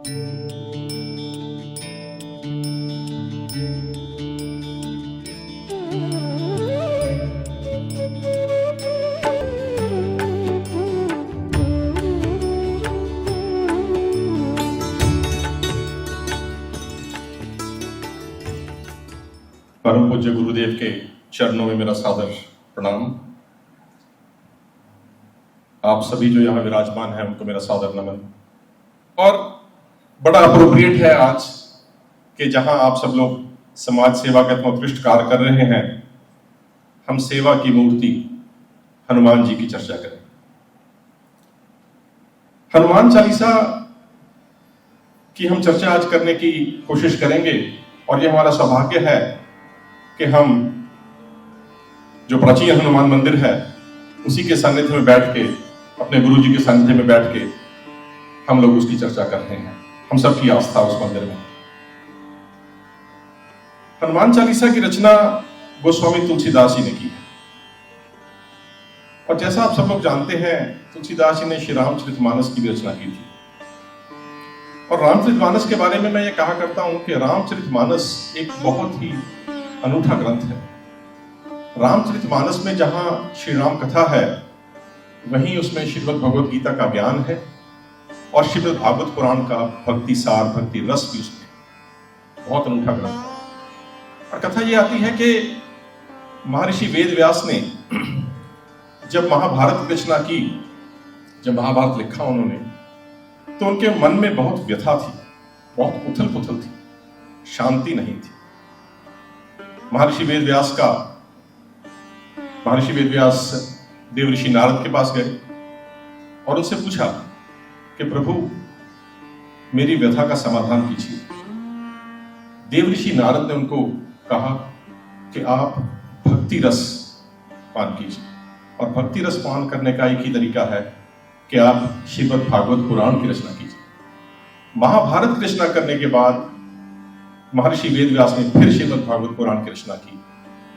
परम पूज्य गुरुदेव के चरणों में मेरा सादर प्रणाम। आप सभी जो यहाँ विराजमान हैं उनको मेरा सादर नमन। और बड़ा अप्रोप्रिएट है आज कि जहाँ आप सब लोग समाज सेवा का इतना उत्कृष्ट कार्य कर रहे हैं, हम सेवा की मूर्ति हनुमान जी की चर्चा करें। हनुमान चालीसा की हम चर्चा आज करने की कोशिश करेंगे और यह हमारा सौभाग्य है कि हम जो प्राचीन हनुमान मंदिर है उसी के सानिध्य में बैठ के, अपने गुरु जी के सानिध्य में बैठ के हम लोग उसकी चर्चा कर रहे हैं। हम सबकी आस्था उस मंदिर में। हनुमान चालीसा की रचना गोस्वामी तुलसीदास जी ने की है। और जैसा आप सब लोग जानते हैं, तुलसीदास जी ने श्री रामचरितमानस की भी रचना की थी। और रामचरितमानस के बारे में मैं ये कहा करता हूं कि रामचरितमानस एक बहुत ही अनूठा ग्रंथ है। रामचरितमानस में जहां श्री राम कथा है, वहीं उसमें श्रीमद् भगवद गीता का ज्ञान है और श्रीमद् भागवत पुराण का भक्ति सार, भक्ति रस भी उसमें। बहुत अनूठा ग्रंथ है। और कथा ये आती है कि महर्षि वेद व्यास ने जब महाभारत की रचना की, जब महाभारत लिखा उन्होंने, तो उनके मन में बहुत व्यथा थी, बहुत उथल पुथल थी, शांति नहीं थी। महर्षि वेद व्यास देवऋषि नारद के पास गए और उनसे पूछा कि प्रभु, मेरी व्यथा का समाधान कीजिए। देवऋषि नारद ने उनको कहा कि आप भक्ति रस पान कीजिए। और भक्ति रस पान करने का एक ही तरीका है कि आप श्रीमद् भागवत पुराण की रचना कीजिए। महाभारत की रचना करने के बाद महर्षि वेद व्यास ने फिर श्रीमद् भागवत पुराण की रचना की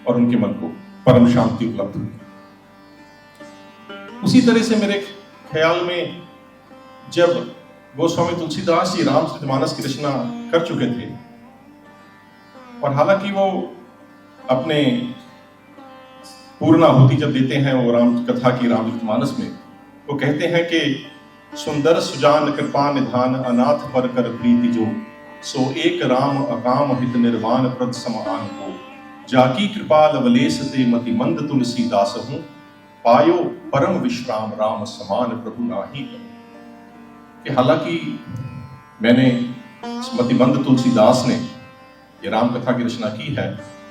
और उनके मन को परम शांति उपलब्ध हुई। उसी तरह से मेरे ख्याल में जब गोस्वामी तुलसीदास जी रामचरितमानस की रचना कर चुके थे, और हालांकि वो अपने पूर्णाहुति जब देते हैं वो राम कथा की रामचरितमानस में, वो कहते हैं कि सुंदर सुजान कृपा निधान अनाथ पर कर प्रीति जो, सो एक राम अकाम हित निर्वाण प्रद समान को, जाकी कृपा लवलेश ते मति मंद तुलसीदास हूं, पायो परम विश्राम राम समान प्रभु नाही कहूं। कि हालांकि मैंने मतिमंद तुलसीदास ने ये राम कथा की रचना की है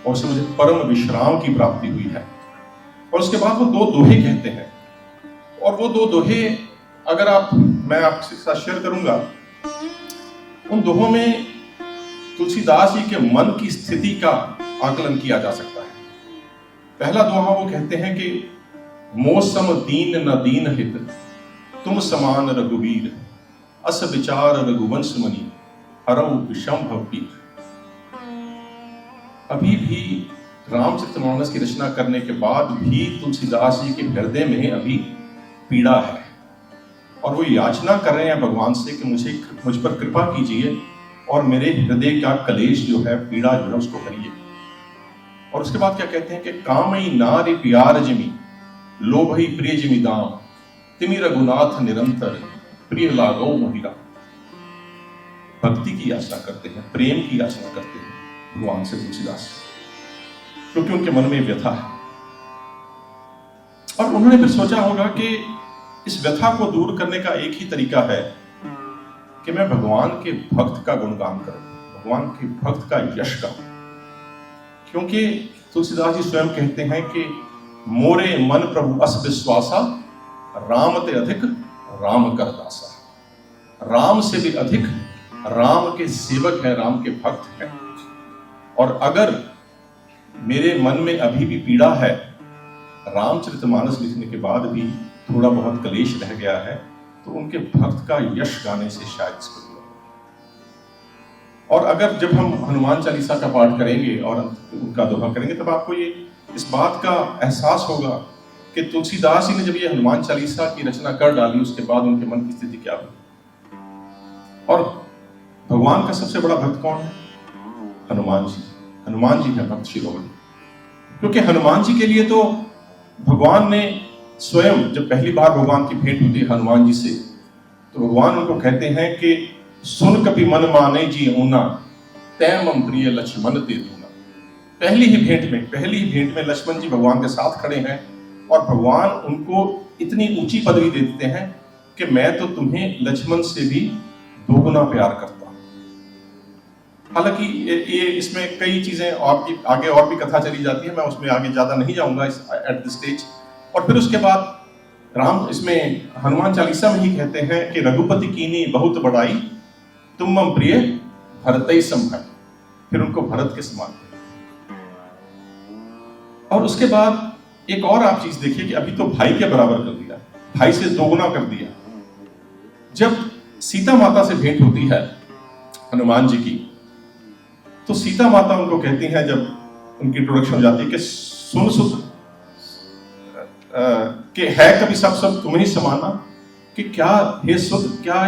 और उससे मुझे परम विश्राम की प्राप्ति हुई है। और उसके बाद वो दो दोहे कहते हैं, और वो दो दोहे अगर मैं आपके साथ शेयर करूंगा। उन दोहों में तुलसीदास जी के मन की स्थिति का आकलन किया जा सकता है। पहला दोहा वो कहते हैं कि मौसम दीन न दीन हित, तुम समान रघुवीर, अस विचार रघुवंश मणि, हरऊ विषम भवपीर। अभी भी रामचरितमानस की रचना करने के बाद भी तुलसीदास जी के हृदय में अभी पीड़ा है और वो याचना कर रहे हैं भगवान से कि मुझ पर कृपा कीजिए और मेरे हृदय का कलेश जो है, पीड़ा जो है, उसको करिए। और उसके बाद क्या कहते हैं कि कामई नारी प्यार जिमी, लोभई प्रिय जिमी दाम, तिमि रघुनाथ निरंतर, प्रिय लागो महिरा। भक्ति की याचना करते हैं, प्रेम की याचना करते हैं भगवान से तुलसीदास, क्योंकि उनके मन में व्यथा है। और उन्होंने फिर सोचा होगा कि इस व्यथा को दूर करने का एक ही तरीका है कि मैं भगवान के भक्त का गुणगान करूं, भगवान के भक्त का यश गाऊं। क्योंकि तुलसीदास जी स्वयं कहते हैं कि मोरे मन प्रभु अस विश्वासा, राम ते अधिक राम कर दासा। राम से भी अधिक राम के सेवक हैं, राम के भक्त हैं। और अगर मेरे मन में अभी भी पीड़ा है, रामचरितमानस लिखने के बाद भी थोड़ा बहुत कलेश रह गया है, तो उनके भक्त का यश गाने से शायद इसको दूर होगा। और अगर जब हम हनुमान चालीसा का पाठ करेंगे और उनका दोहा करेंगे, तब आपको ये इस बात का एहसास होगा कि तुलसीदास जी ने जब ये हनुमान चालीसा की रचना कर डाली, उसके बाद उनके मन की स्थिति क्या हुई। और भगवान का सबसे बड़ा भक्त कौन है? हनुमान जी। हनुमान जी है भक्त शिरोमणि, क्योंकि हनुमान जी के लिए तो भगवान ने स्वयं, जब पहली बार भगवान की भेंट होती है हनुमान जी से, तो भगवान उनको कहते हैं कि सुन कपि मन माने जी ऊना, तै मम प्रिय लक्ष्मण ते दूना। पहली ही भेंट में लक्ष्मण जी भगवान के साथ खड़े हैं और भगवान उनको इतनी ऊंची पदवी दे देते हैं कि मैं तो तुम्हें लक्ष्मण से भी दोगुना प्यार करता हूं। हालांकि ये इसमें कई चीजें आगे और भी कथा चली जाती है, मैं उसमें आगे ज्यादा नहीं जाऊंगा एट दिस स्टेज। और फिर उसके बाद राम इसमें हनुमान चालीसा में ही कहते हैं कि रघुपति कीनी बहुत बड़ाई, तुम मम प्रिय भरतई सम भाई। फिर उनको भरत के समान। और उसके बाद एक और आप चीज देखिए कि अभी तो भाई के बराबर कर दिया, भाई से दोगुना कर दिया। जब सीता माता से भेंट होती है हनुमान जी की, तो सीता माता उनको कहती हैं, जब उनकी इंट्रोडक्शन हो जाती है कि सुन सुत कि है कभी सब तुम्हें ही समाना, कि क्या हे सुत, क्या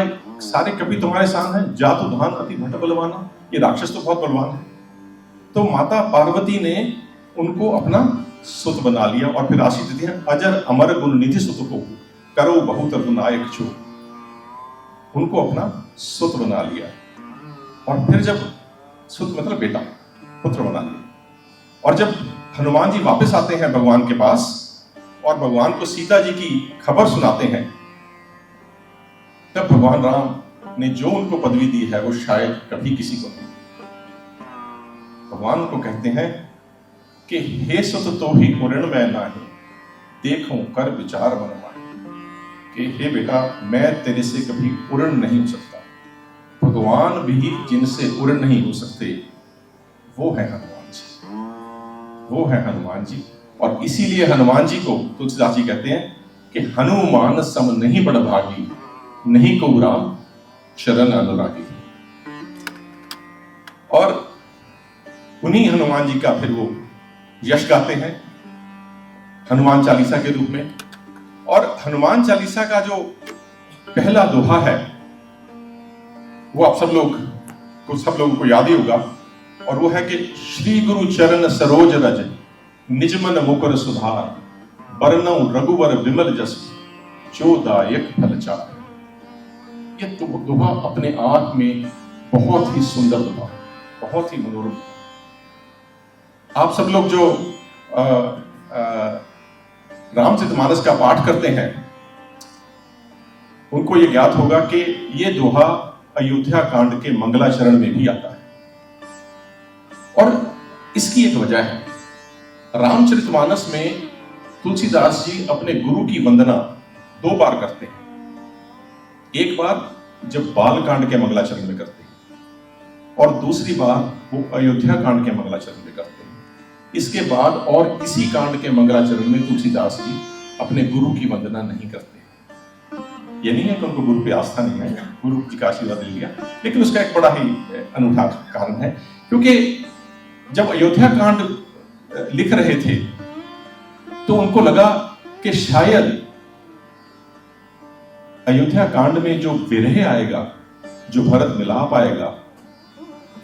सारे कभी तुम्हारे साथ हैं? जातु धान अति भट बलवाना, ये राक्षस तो बहुत बलवान है। तो माता पार्वती ने उनको अपना सुत बना लिया और फिर आशीष देती है, अजर अमर गुण निधि सुत को करो बहुत गुनायक छो। उनको अपना सुत बना लिया और फिर जब सुत मतलब बेटा, पुत्र बना लिया। और जब हनुमान जी वापस आते हैं भगवान के पास और भगवान को सीता जी की खबर सुनाते हैं, तब भगवान राम ने जो उनको पदवी दी है वो शायद कभी किसी को नहीं। भगवान को कहते हैं कि हे सुत तो ही उरण मैं नाही, देखूं कर विचार मन माही। कि हे बेटा, मैं तेरे से कभी उरण नहीं हो सकता। भगवान भी जिनसे उरण नहीं हो सकते वो है हनुमान जी, वो है हनुमान जी। और इसीलिए हनुमान जी को तुलसीदास जी कहते हैं कि हनुमान सम नहीं बड़ भागी, नहीं को राम शरण अनुरागी। और उन्हीं हनुमान जी का फिर वो यश गाते हैं हनुमान चालीसा के रूप में। और हनुमान चालीसा का जो पहला दोहा है वो आप सब लोगों को याद ही होगा, और वो है कि श्री गुरु चरण सरोज रज, निजमन मुकुर सुधार, बरनऊ रघुवर विमल जस, जो दायक फल चार। ये तो दोहा अपने आप में बहुत ही सुंदर दोहा, बहुत ही मनोरम। आप सब लोग जो रामचरितमानस का पाठ करते हैं उनको ये ज्ञात होगा कि ये दोहा अयोध्या कांड के मंगलाचरण में भी आता है। और इसकी एक वजह है, रामचरितमानस में तुलसीदास जी अपने गुरु की वंदना 2 बार करते हैं। एक बार जब बाल कांड के मंगलाचरण में करते हैं और दूसरी बार वो अयोध्या कांड के मंगलाचरण में करते हैं। इसके बाद और किसी कांड के मंगलाचरण में तुलसीदास जी अपने गुरु की वंदना नहीं करते। ये नहीं है कि उनको गुरु पे आस्था नहीं है, गुरु जी का आशीर्वाद ले लिया, लेकिन उसका एक बड़ा ही अनूठा कारण है। क्योंकि जब अयोध्या कांड लिख रहे थे तो उनको लगा कि शायद अयोध्या कांड में जो विरह आएगा, जो भरत मिलाप आएगा,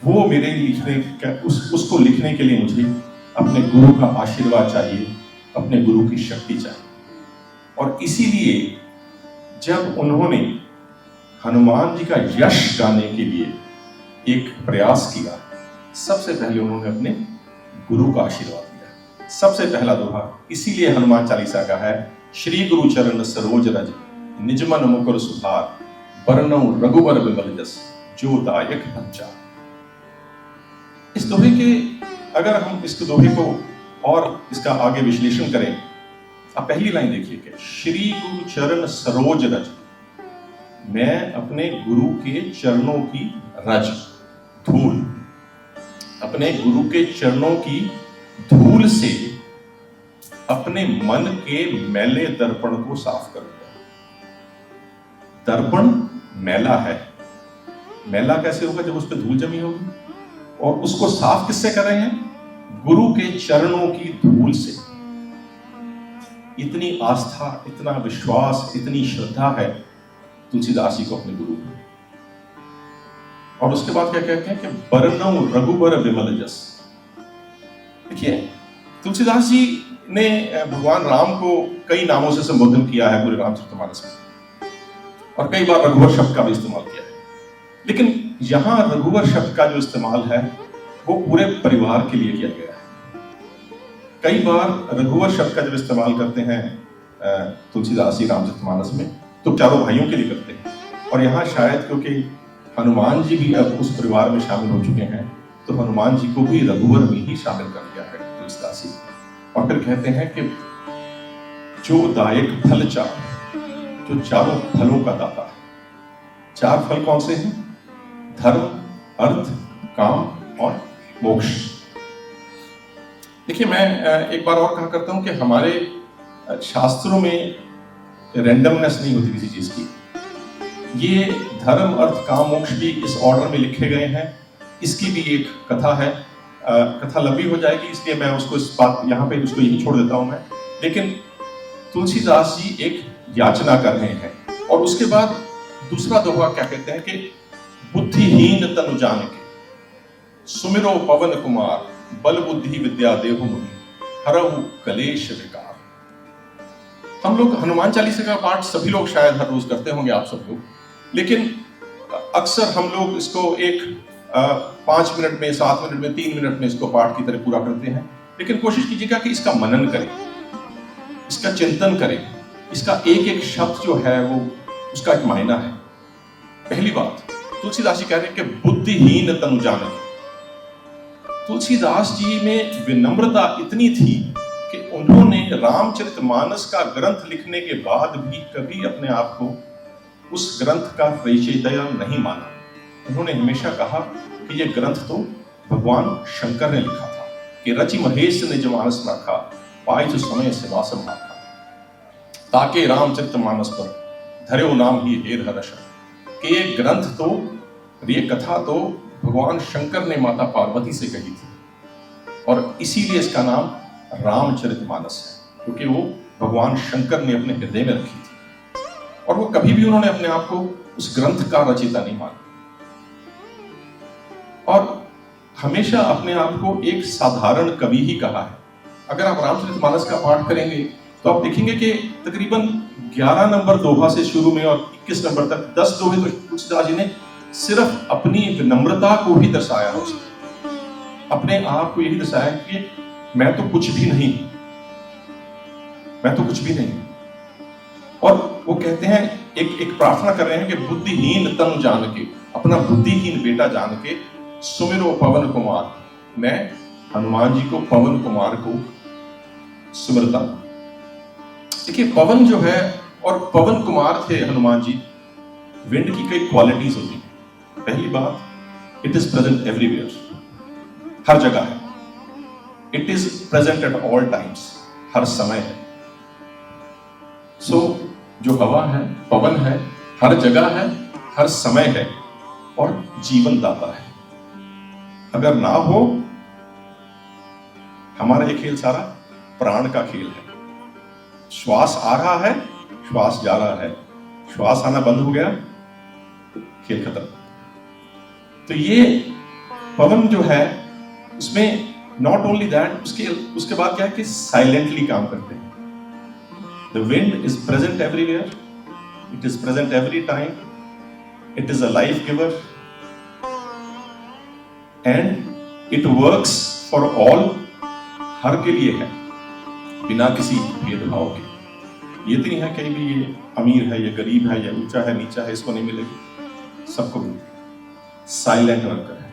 वो मेरे लिखने उसको लिखने के लिए मुझे अपने गुरु का आशीर्वाद चाहिए, अपने गुरु की शक्ति चाहिए। और इसीलिए जब उन्होंने हनुमान जी का यश गाने के लिए एक प्रयास किया, सबसे पहले उन्होंने अपने गुरु का आशीर्वाद दिया। सबसे पहला दोहा इसीलिए हनुमान चालीसा का है, श्री गुरु चरण सरोज रज, निजमन मुकुर सुधार, बरनऊ रघुवर विमल जस, जो दायक फल चार। इस दोहे के, अगर हम इस दोहे को और इसका आगे विश्लेषण करें, आप पहली लाइन देखिए कि श्री गुरु चरण सरोज रज, मैं अपने गुरु के चरणों की रज, धूल, अपने गुरु के चरणों की धूल से अपने मन के मैले दर्पण को साफ करूंगा। दर्पण मैला है, मैला कैसे होगा? जब उस पर धूल जमी होगी। और उसको साफ किससे कर रहे हैं? गुरु के चरणों की धूल से। इतनी आस्था, इतना विश्वास, इतनी श्रद्धा है तुलसीदास जी को अपने गुरु में। और उसके बाद क्या कहते हैं कि बरनऊ रघुबर विमल जस। देखिए, तुलसीदास जी ने भगवान राम को कई नामों से संबोधन किया है पूरे रामचरितमानस में, और कई बार रघुवर शब्द का भी इस्तेमाल किया है, लेकिन यहां रघुवर शब्द का जो इस्तेमाल है वो पूरे परिवार के लिए किया गया है। कई बार रघुवर शब्द का जब इस्तेमाल करते हैं तुलसीदास जी रामचरितमानस में, तो चारों भाइयों के लिए करते हैं, और यहाँ शायद क्योंकि हनुमान जी भी अब उस परिवार में शामिल हो चुके हैं, तो हनुमान जी को भी रघुवर में ही शामिल कर दिया है तुलसीदास जी। और फिर कहते हैं कि जो दायक फल चार, जो चारों फलों का दाता है। चार फल कौन से हैं? धर्म, अर्थ, काम और मोक्ष। देखिए, मैं एक बार और कहा करता हूं कि हमारे शास्त्रों में रैंडमनेस नहीं होती किसी चीज की। ये धर्म, अर्थ, काम, मोक्ष भी इस ऑर्डर में लिखे गए हैं। इसकी भी एक कथा है, कथा लंबी हो जाएगी, इसलिए मैं उसको इस बात यहाँ पे उसको यही छोड़ देता हूं मैं। लेकिन तुलसीदास जी एक याचना कर रहे हैं, और उसके बाद दूसरा दोहा क्या कहते हैं कि बुद्धिहीन तनु जानिके सुमिरो पवन कुमार, बल बुद्धि विद्या देहु मुनि, हरहु कलेश विकार। हम लोग हनुमान चालीसा का पाठ सभी लोग शायद हर रोज करते होंगे, आप सब लोग, लेकिन अक्सर हम लोग इसको एक 5 मिनट में, 7 मिनट में, 3 मिनट में इसको पाठ की तरह पूरा करते हैं। लेकिन कोशिश कीजिएगा कि इसका मनन करें, इसका चिंतन करें, इसका एक एक शब्द जो है वो उसका एक मायना है। पहली बात, तुलसीदास जी कह रहे हैं कि बुद्धिहीन तनु जानिके। तुलसीदास जी में विनम्रता इतनी थी कि उन्होंने रामचरितमानस का ग्रंथ लिखने के बाद भी कभी अपने आप को उस ग्रंथ का रचयिता नहीं माना। उन्होंने हमेशा कहा कि यह ग्रंथ तो भगवान शंकर ने लिखा था, कि रचि महेश ने जो मानस रखा, पाई जो समय से वासम रखा, ताके रामचरितमानस पर धर्यो नाम ही हेर हर्ष। कि ये ग्रंथ तो, ये कथा तो भगवान शंकर ने माता पार्वती से कही थी, और इसीलिए इसका नाम रामचरितमानस है, क्योंकि वो भगवान शंकर ने अपने हृदय में रखी थी, और वो कभी भी उन्होंने अपने आप को उस ग्रंथ का रचयिता नहीं माना, और हमेशा अपने आप को एक साधारण कवि ही कहा है। अगर आप रामचरितमानस का पाठ करेंगे तो आप देखेंगे कि तकरीबन 11 नंबर दोहा से शुरू में और 21 नंबर तक 10 दोहे तो तुलसीदास जी ने सिर्फ अपनी विनम्रता को ही दर्शाया है। अपने आप को यही दर्शाया कि मैं तो कुछ भी नहीं, मैं तो कुछ भी नहीं। और वो कहते हैं, एक प्रार्थना कर रहे हैं कि बुद्धिहीन तनु जानिके, अपना बुद्धिहीन बेटा जान के सुमिरो पवन कुमार, मैं हनुमान जी को, पवन कुमार को सुमिरता हूं। देखिए, पवन जो है और पवन कुमार थे हनुमान जी, विंड की कई क्वालिटीज होती हैं। पहली बात, इट इज प्रेजेंट एवरीवेयर, हर जगह है। It is present at all times, हर समय है। सो जो हवा है, पवन है, हर जगह है, हर समय है, और जीवन दाता है। अगर ना हो, हमारा ये खेल सारा प्राण का खेल है। श्वास आ रहा है, श्वास जा रहा है, श्वास आना बंद हो गया, खेल खत्म। तो ये पवन जो है, उसमें नॉट ओनली दैट, उसके बाद क्या है कि साइलेंटली काम करते हैं। The wind is present everywhere, it is present every time, it is a life giver, and it works for all, हर के लिए है, बिना किसी भेदभाव के। ये तो नहीं है कहीं भी ये अमीर है, ये गरीब है, ये ऊंचा है, नीचा है, इसको नहीं मिलेगी, सबको मिलेगी। साइलेंट वर्कर है।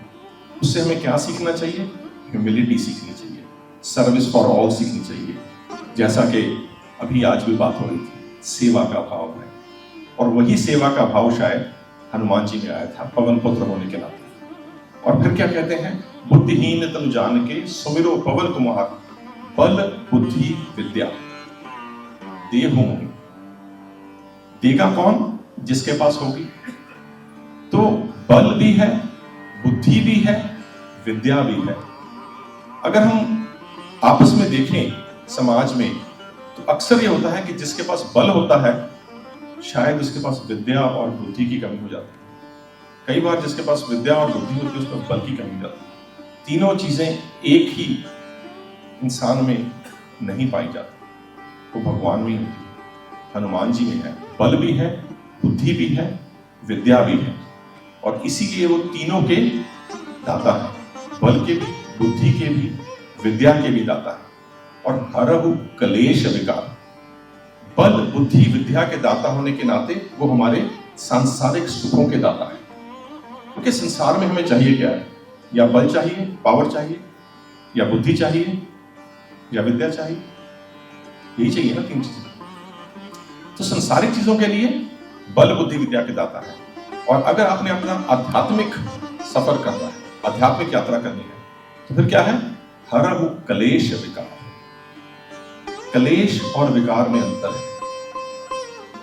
उससे हमें क्या सीखना चाहिए? ह्यूमिलिटी सीखनी चाहिए, सर्विस फॉर ऑल सीखनी चाहिए, जैसा कि अभी आज भी बात हो रही थी, सेवा का भाव है। और वही सेवा का भाव शायद हनुमान जी में आया था, पवन पुत्र होने के नाते। और फिर क्या कहते हैं? बुद्धिहीन तनु जानिके सुमिरो पवन कुमार, बल बुद्धि विद्या देहु मुनि। देगा कौन? जिसके पास होगी। तो बल भी है, बुद्धि भी है, विद्या भी है। अगर हम आपस में देखें समाज में, तो अक्सर ये होता है कि जिसके पास बल होता है, शायद उसके पास विद्या और बुद्धि की कमी हो जाती है। कई बार जिसके पास विद्या और बुद्धि होती है उसमें बल की कमी जाती है। तीनों चीजें एक ही इंसान में नहीं पाई जाती, वो भगवान में होती है, हनुमान जी में है। बल भी है, बुद्धि भी है, विद्या भी है, और इसीलिए वो तीनों के दाता है। बल के भी, बुद्धि के भी, विद्या के भी दाता है। और हरहु कलेश विकार, बल बुद्धि विद्या के दाता होने के नाते वो हमारे सांसारिक सुखों के दाता है। क्योंकि संसार में हमें चाहिए क्या है? या बल चाहिए, पावर चाहिए, या बुद्धि चाहिए, या विद्या चाहिए, यही चाहिए ना, तीन चीजें। तो संसारिक चीजों के लिए बल बुद्धि विद्या के दाता है। और अगर आपने अपना आध्यात्मिक सफर करना है, आध्यात्मिक यात्रा करनी है, तो फिर क्या है? हरहु कलेश विकार। कलेश और विकार में अंतर है।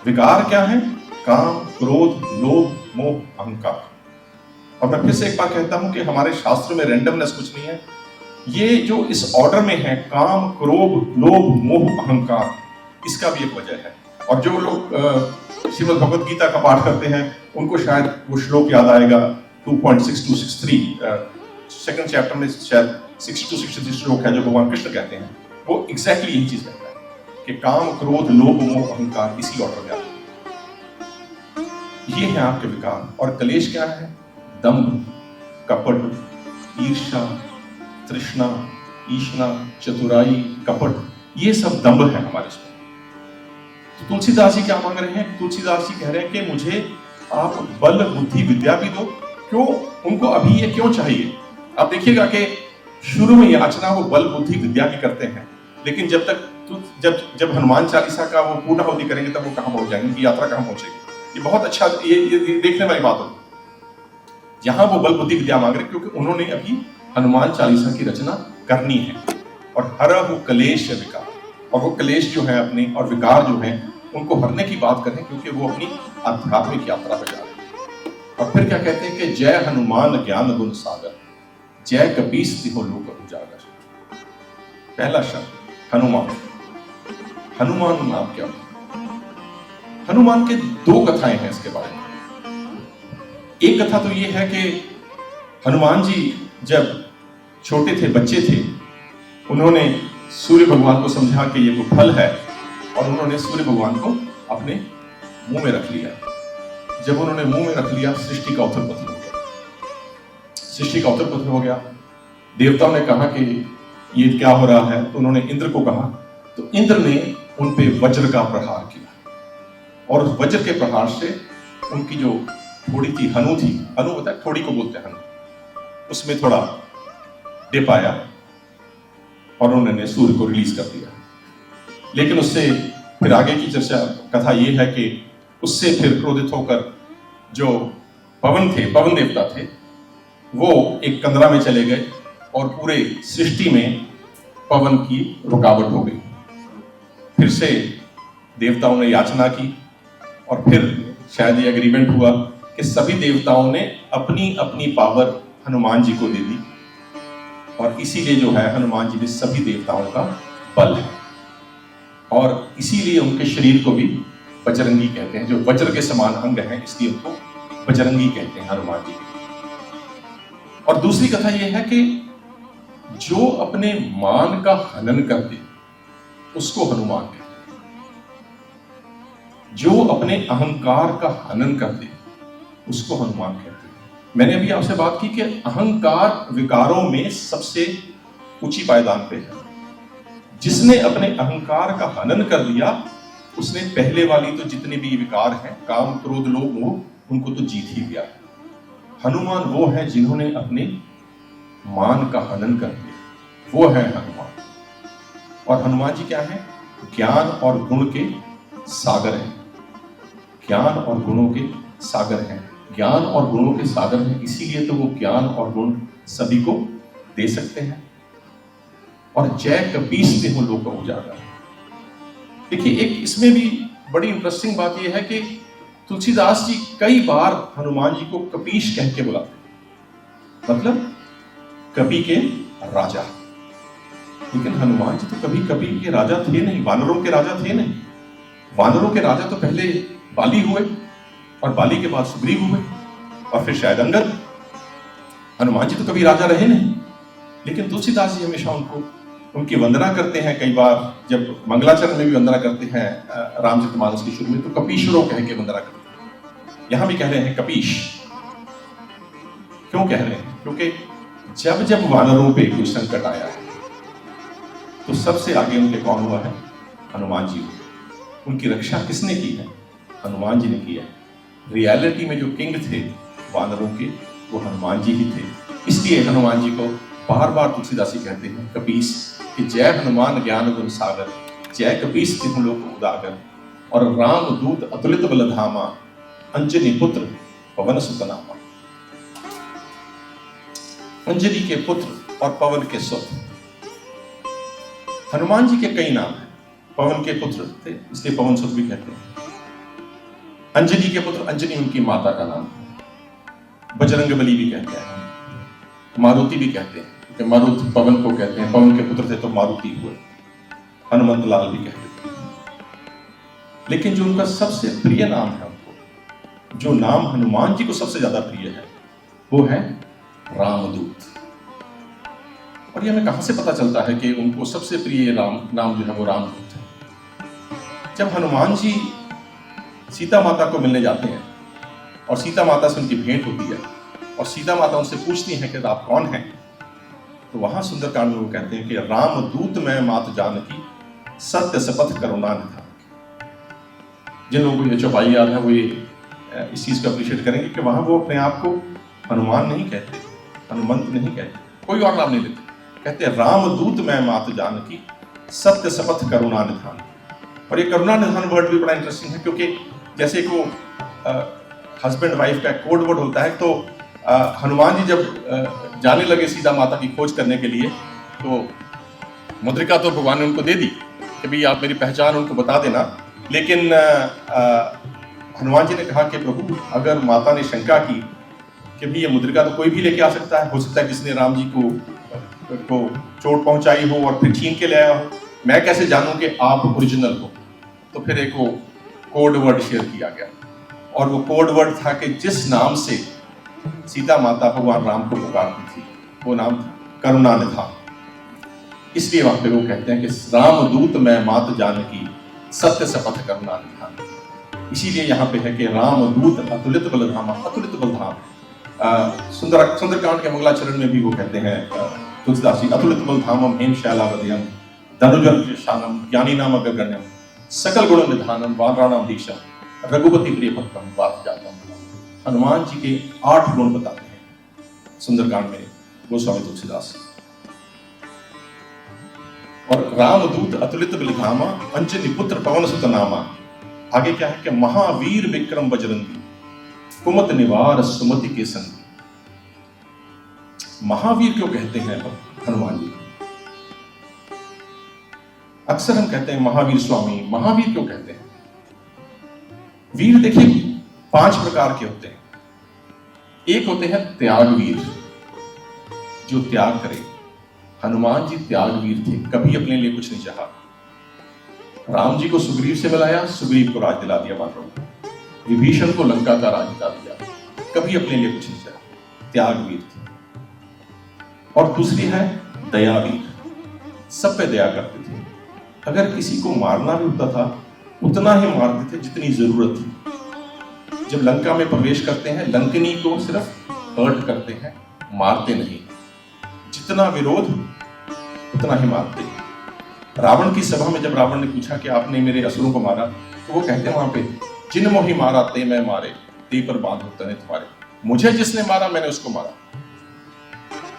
विकार क्या है? काम, क्रोध, लोभ, मोह, अहंकार। और मैं फिर से एक बार कहता हूं कि हमारे शास्त्र में रैंडमनेस कुछ नहीं है। ये जो इस ऑर्डर में है, काम, क्रोध, लोभ, मोह, अहंकार, इसका भी एक वजह है। और जो लोग श्रीमद् भगवद गीता का पाठ करते हैं उनको शायद वो श्लोक याद आएगा, 2.6263 सेकंड चैप्टर में शायद 62-63 श्लोक है जो भगवान कृष्ण कहते हैं। वो एग्जैक्टली यही चीज कहता है कि काम, क्रोध, लोभ, मोह, अहंकार इसी ऑर्डर में आते हैं। ये है आपके विकार। और कलेश क्या है? दंभ, कपट, ईर्ष्या, तृष्णा, ईष्णा, चतुराई, कपट, ये सब दंभ है हमारे उसमें। तो तुलसीदास जी क्या मांग रहे हैं? तुलसीदास जी कह रहे हैं कि मुझे आप बल बुद्धि विद्या भी दो। क्यों? उनको अभी ये क्यों चाहिए? आप देखिएगा कि शुरू में याचना वो बल बुद्धि विद्या की करते हैं, लेकिन जब तक जब हनुमान चालीसा का वो पूर्णाहुति करेंगे तब वो कहां पहुंच जाएंगे, उनकी यात्रा कहां पहुंचेगी। ये बहुत अच्छा ये देखने वाली बात होगी। जहां वो बल बुद्धि विद्या मांग रहे क्योंकि उन्होंने अभी हनुमान चालीसा की रचना करनी है। और हरहु कलेश विकार, और वो कलेश जो है अपने और विकार जो है उनको हरने की बात करें, क्योंकि वो अपनी आध्यात्मिक यात्रा पर जा रहे हैं। और फिर क्या कहते हैं कि जय हनुमान ज्ञान गुण सागर, जय कपीस तिहो लोक उजागर। पहला शब्द हनुमान। हनुमान नाम क्या? हनुमान के दो कथाएं हैं इसके बारे में। एक कथा तो ये है कि हनुमान जी जब छोटे थे, बच्चे थे, उन्होंने सूर्य भगवान को समझा कि ये कोई फल है, और उन्होंने सूर्य भगवान को अपने मुंह में रख लिया। जब उन्होंने मुंह में रख लिया, सृष्टि का उथल पुथल हो गया। सृष्टि का उथल पुथल हो गया। देवताओं ने कहा कि ये क्या हो रहा है, तो उन्होंने इंद्र को कहा, तो इंद्र ने उन पे वज्र का प्रहार किया, और उस वज्र के प्रहार से उनकी जो थोड़ी थी, हनु थी, हनु होता है, थोड़ी को बोलते हैं हनु, उसमें थोड़ा डिप आया और उन्होंने सूर्य को रिलीज कर दिया। लेकिन उससे फिर आगे की चर्चा कथा ये है कि उससे फिर क्रोधित होकर जो पवन थे, पवन देवता थे, वो एक कंदरा में चले गए और पूरे सृष्टि में पवन की रुकावट हो गई। फिर से देवताओं ने याचना की, और फिर शायद ये एग्रीमेंट हुआ कि सभी देवताओं ने अपनी अपनी पावर हनुमान जी को दे दी, और इसीलिए जो है हनुमान जी में सभी देवताओं का बल है। और इसीलिए उनके शरीर को भी बजरंगी कहते हैं, जो वज्र के समान अंग है, इसलिए उनको बजरंगी कहते हैं हनुमान जी। और दूसरी कथा यह है कि जो अपने मान का हनन कर दे उसको हनुमान कहते हैं। जो अपने अहंकार का हनन कर दे उसको हनुमान कहते हैं। मैंने अभी आपसे बात की कि अहंकार विकारों में सबसे ऊंची पायदान पे है। जिसने अपने अहंकार का हनन कर लिया उसने पहले वाली तो जितने भी विकार हैं, काम, क्रोध, लोभ, मोह, उनको तो जीत ही लिया। हनुमान वो है जिन्होंने अपने मान का हनन कर दिया, वो है हनुमान। और हनुमान जी क्या है? ज्ञान और गुण के सागर हैं। ज्ञान और गुणों के सागर हैं। ज्ञान और गुणों के सागर हैं, इसीलिए तो वो ज्ञान और गुण सभी को दे सकते हैं। और जय कपीस तिहो लोक उजागर। देखिए, एक इसमें भी बड़ी इंटरेस्टिंग बात यह है कि तुलसीदास जी कई बार हनुमान जी को कपीश कह के बुलाते, मतलब कपि के राजा। लेकिन हनुमान जी तो कभी कपि के राजा थे नहीं, वानरों के राजा थे नहीं। वानरों के राजा तो पहले बाली हुए, और बाली के बाद सुग्रीव हुए। और फिर शायद अंगद। हनुमान जी तो कभी राजा रहे नहीं, लेकिन तुलसीदास जी हमेशा उनकी वंदना करते हैं। कई बार जब मंगलाचरण में भी वंदना करते हैं रामचरितमानस के शुरू में, तो कपीश्वरों कह के वंदना करते हैं। यहां भी कह रहे हैं कपीश। क्यों कह रहे हैं? क्योंकि जब जब वानरों पे कोई संकट आया है तो सबसे आगे उनके कौन हुआ है? हनुमान जी। उनकी रक्षा किसने की है? हनुमान जी ने की है। रियलिटी में जो किंग थे वानरों के, वो हनुमान जी ही थे। इसलिए हनुमान जी को बार बार तुलसीदासी कहते हैं कपीस, कि जय हनुमान ज्ञान गुण सागर, जय कपीस तिहुँ लोक उदागर, और राम दूत अतुलित बल धामा, अंजनी पुत्र पवन सुत नामा। अंजनी के पुत्र और पवन के सुत। हनुमान जी के कई नाम हैं। पवन के पुत्र थे इसलिए पवन सुत भी कहते हैं। अंजनी के पुत्र, अंजनी उनकी माता का नाम है। बजरंगबली भी कहते हैं, मारुति भी कहते हैं, क्योंकि मारुति पवन को कहते हैं। पवन के पुत्र थे तो मारुति हुए। हनुमंत लाल भी कहते हैं। लेकिन जो उनका सबसे प्रिय नाम है, उनको जो नाम हनुमान जी को सबसे ज्यादा प्रिय है, वो है रामदूत। और ये हमें कहां से पता चलता है कि उनको सबसे प्रिय नाम जो है वो रामदूत है? जब हनुमान जी सीता माता को मिलने जाते हैं और सीता माता से उनकी भेंट होती है और सीता माता उनसे पूछती हैं कि आप कौन हैं, तो वहां सुंदरकांड में वो कहते हैं कि रामदूत मैं मात जानकी, सत्य शपथ करुणा निधान। जिन लोगों को ये चौपाई याद है वो ये इस चीज को अप्रिशिएट करेंगे कि वहां वो अपने आप को हनुमान नहीं कहते, हनुमंत नहीं कहते, कोई और नाम नहीं लेते। कहते हैं रामदूत मैं मात जानकी, सत्य शपथ करुणा निधान। और ये करुणा निधान वर्ड भी बड़ा इंटरेस्टिंग है, क्योंकि जैसे को हस्बैंड वाइफ का कोड वर्ड होता है, तो हनुमान जी जब जाने लगे सीता माता की खोज करने के लिए, तो मुद्रिका तो भगवान ने उनको दे दी कि भाई आप मेरी पहचान उनको बता देना। लेकिन हनुमान जी ने कहा कि प्रभु, अगर माता ने शंका की कि भाई ये मुद्रिका तो कोई भी लेके आ सकता है, हो सकता है किसने राम जी को चोट पहुंचाई हो और फिर छीन के ले आया हो, मैं कैसे जानूं कि आप ओरिजिनल हो? तो फिर एक वो कोड वर्ड शेयर किया गया, और वो कोड वर्ड था कि जिस नाम से सीता माता भगवान राम को पुकारती थी, वो नाम था करुणा निधान। इसलिए वहां पे वो कहते हैं कि रामदूत मैं मात जानकी, सत्य शपथ करुणा निधान। इसीलिए यहाँ पे है कि रामदूत अतुलित बलधामा। अतुलित बलधाम सुंदरकांड के मंगलाचरण में भी वो कहते हैं तुलसीदास जी, अतुलित बलधामम हेम शैलावदयम, धनुजन शानम ज्ञानी नाम अग्रगण्यम, सकल गुण निधानम वानराणाम दीक्षम, रघुपति प्रिय भक्तम वात जातम। हनुमान जी के 8 गुण बताते हैं सुंदरकांड में गोस्वामी तुलसीदास। और रामदूत अतुलित बलधामा, अंजनी पुत्र पवन सुत नामा। आगे क्या है कि महावीर विक्रम बजरंगी, कुमत निवार सुमति के संगी। महावीर क्यों कहते हैं हनुमान जी? अक्सर हम कहते हैं महावीर स्वामी, महावीर क्यों कहते हैं? वीर देखिए 5 प्रकार के होते हैं। एक होते हैं त्यागवीर, जो त्याग करे। हनुमान जी त्यागवीर थे, कभी अपने लिए कुछ नहीं चाहा। राम जी को सुग्रीव से मिलाया, सुग्रीव को राज दिला दिया वानरों को। विभीषण को लंका का राज दिला दिया, कभी अपने लिए कुछ नहीं चाहा। त्यागवीर थे। और दूसरी है दयावीर, सब पे दया करते थे। अगर किसी को मारना भी होता था, उतना ही मारते थे जितनी जरूरत थी। जब लंका में प्रवेश करते हैं, लंकनी को सिर्फ हर्ट करते हैं, मारते नहीं। जितना विरोध उतना ही मारते हैं। रावण की सभा में जब रावण ने पूछा कि आपने मेरे असुरों को मारा, तो वो कहते हैं वहां पे, जिन मोहि मारा ते मैं मारे, ते पर बांधो तने तुम्हारे। मुझे जिसने मारा मैंने उसको मारा।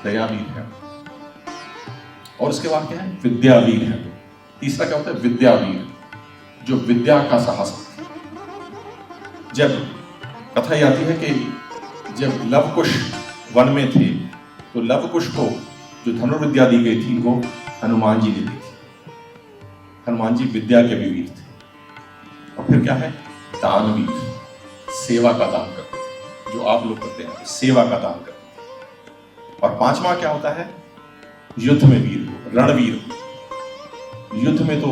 दयावीर है। और उसके बाद क्या है? विद्यावीर है। तीसरा क्या होता है? विद्यावीर, जो विद्या का साहस है। जब कथा ये आती है कि जब लवकुश वन में थे, तो लवकुश को जो धनुर्विद्या दी गई थी वो हनुमान जी ने दी थी। हनुमान जी विद्या के भी वीर थे। और फिर क्या है? दानवीर, सेवा का दान करते थे, जो आप लोग करते हैं, सेवा का दान करते थे। और 5वां क्या होता है? युद्ध में वीर हो, रणवीर हो। युद्ध में तो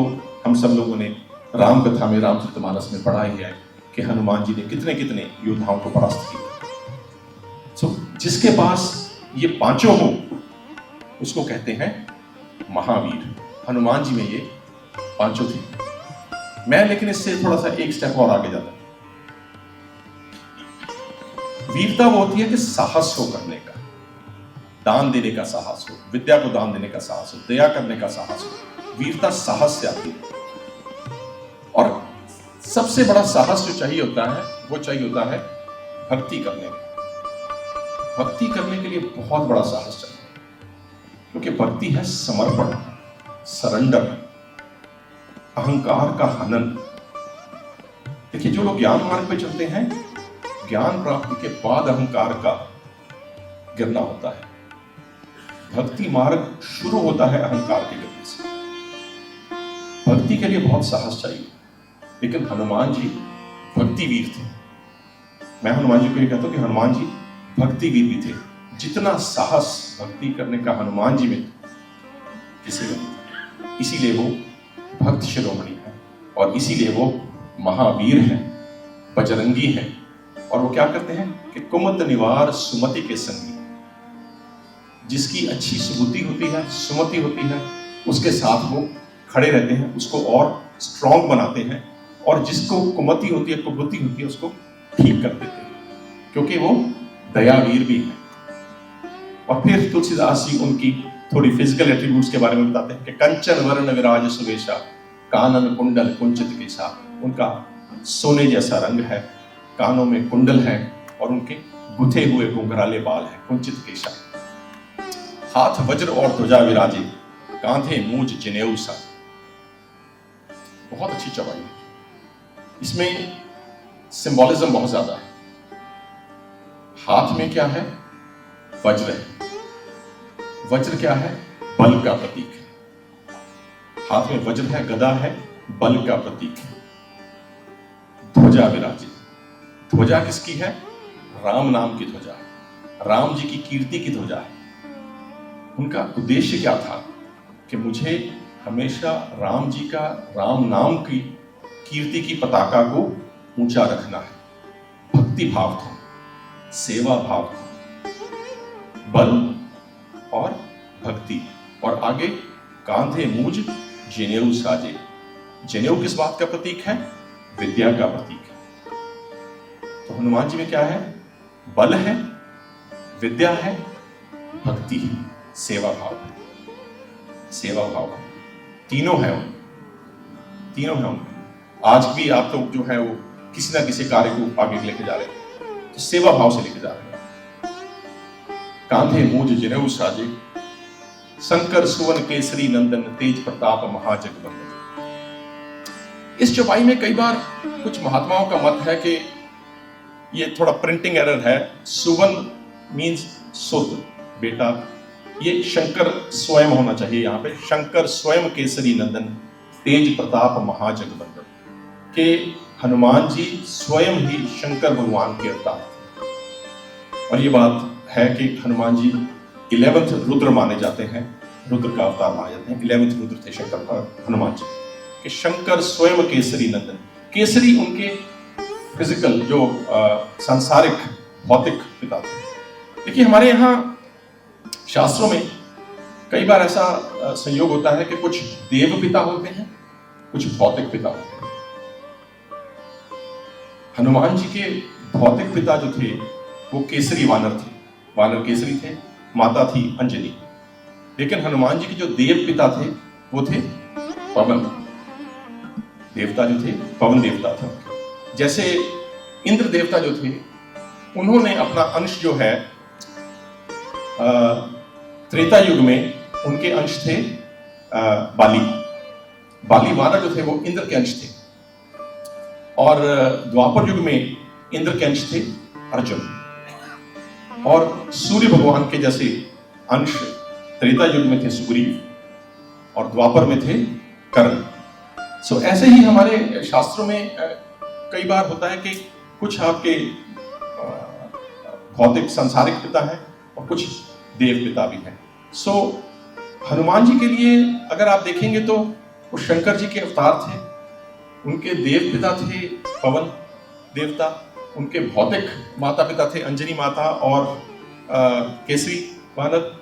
हम सब लोगों ने राम कथा में, रामचरितमानस में पढ़ा ही है कि हनुमान जी ने कितने कितने योद्धाओं को परास्त किया। जिसके पास ये पांचों हो उसको कहते हैं महावीर। हनुमान जी में ये पांचों थे। मैं लेकिन इससे थोड़ा सा एक स्टेप और आगे जाता हूं। वीरता वो होती है कि साहस हो करने का, दान देने का साहस हो, विद्या को दान देने का साहस हो, दया करने का साहस हो। वीरता साहस से आती है। और सबसे बड़ा साहस जो चाहिए होता है वो चाहिए होता है भक्ति करने में। भक्ति करने के लिए बहुत बड़ा साहस चाहिए, क्योंकि भक्ति है समर्पण, सरेंडर, अहंकार का हनन। देखिए, जो लोग ज्ञान मार्ग पे चलते हैं, ज्ञान प्राप्ति के बाद अहंकार का गिरना होता है। भक्ति मार्ग शुरू होता है अहंकार के गिरने से। भक्ति के लिए बहुत साहस चाहिए, लेकिन हनुमान जी भक्ति वीर थे। मैं हनुमान जी को ये कहता हूं कि हनुमान जी भक्ति वीर भी थे। जितना साहस भक्ति करने का हनुमान जी में किसी में नहीं, इसीलिए वो भक्त शिरोमणि है और इसीलिए वो महावीर हैं, बजरंगी हैं। और वो क्या करते हैं कि कुमत निवार सुमति के संगी, जिसकी अच्छी सुबुद्धि होती है, सुमति होती है, उसके साथ वो खड़े रहते हैं, उसको और स्ट्रॉन्ग बनाते हैं, और जिसको कुमति होती है, कुबुद्धि होती है, उसको ठीक कर देते हैं, क्योंकि वो दयावीर भी है। और फिर तुलसीदास जी उनकी थोड़ी फिजिकल एट्रीब्यूट्स के बारे में बताते हैं कि कंचन वर्ण विराज सुवेशा, कानन कुंडल कुंचित केसा। उनका सोने जैसा रंग है, कानों में कुंडल है और उनके गुथे हुए घुंघराले बाल हैं, कुंचित केशा। हाथ वज्र और ध्वजा विराजे, कांधे मूंज जनेऊ सा। बहुत अच्छी चौपाई है। इसमें सिंबॉलिज्म बहुत ज्यादा है। हाथ में क्या है? वज्र है। वज्र क्या है? बल का प्रतीक है। हाथ में वज्र है, गदा है, बल का प्रतीक है। ध्वजा विराजे। ध्वजा किसकी है? राम नाम की ध्वजा है, राम जी की कीर्ति की ध्वजा है। उनका उद्देश्य क्या था कि मुझे हमेशा राम जी का, राम नाम की कीर्ति की पताका को ऊंचा रखना है। भक्ति भाव था, सेवा भाव था, बल और भक्ति। और आगे कांधे मूज जनेऊ साजे। जनेऊ किस बात का प्रतीक है? विद्या का प्रतीक है। तो हनुमान जी में क्या है? बल है, विद्या है, भक्ति है, सेवा भाव है। सेवा भाव है, तीनों है उनमें, तीनों है उनमें। आज भी आप लोग जो है वो किसी ना किसी कार्य को आगे लेके जा रहे हैं, तो सेवा भाव से लेके जा रहे हैं। कांधे मूज जनेऊ साजे, शंकर सुवन केसरी नंदन, तेज प्रताप महाजगवंदन। इस चौपाई में कई बार कुछ महात्माओं का मत है कि ये थोड़ा प्रिंटिंग एरर है। सुवन मीन्स सुध, बेटा। ये शंकर स्वयं होना चाहिए यहाँ पे। शंकर स्वयं केसरी नंदन, तेज प्रताप महाजगवंदन। के हनुमान जी स्वयं ही शंकर भगवान के अवतार थे। और ये बात है कि हनुमान जी 11th रुद्र माने जाते हैं, रुद्र का अवतार माने जाते हैं। 11th रुद्र थे शंकर हनुमान जी, कि शंकर स्वयं केसरी नंदन। केसरी उनके फिजिकल जो सांसारिक भौतिक पिता थे। देखिए, हमारे यहाँ शास्त्रों में कई बार ऐसा संयोग होता है कि कुछ देव पिता होते हैं, कुछ भौतिक पिता होते हैं। हनुमान जी के भौतिक पिता जो थे वो केसरी वानर थे, वानर केसरी थे। माता थी अंजनी। लेकिन हनुमान जी के जो देव पिता थे वो थे पवन देवता, जो थे पवन देवता थे। जैसे इंद्र देवता जो थे, उन्होंने अपना अंश जो है त्रेता युग में उनके अंश थे बाली। बाली वानर जो थे वो इंद्र के अंश थे। और द्वापर युग में इंद्र के अंश थे अर्जुन। और सूर्य भगवान के जैसे अंश त्रेता युग में थे सुग्रीव और द्वापर में थे कर्ण। सो ऐसे ही हमारे शास्त्रों में कई बार होता है कि कुछ आपके भौतिक सांसारिक पिता हैं और कुछ देव पिता भी हैं। सो हनुमान जी के लिए अगर आप देखेंगे तो वो शंकर जी के अवतार थे। उनके देव पिता थे पवन देवता, उनके भौतिक माता पिता थे अंजनी माता और केसरी वानर,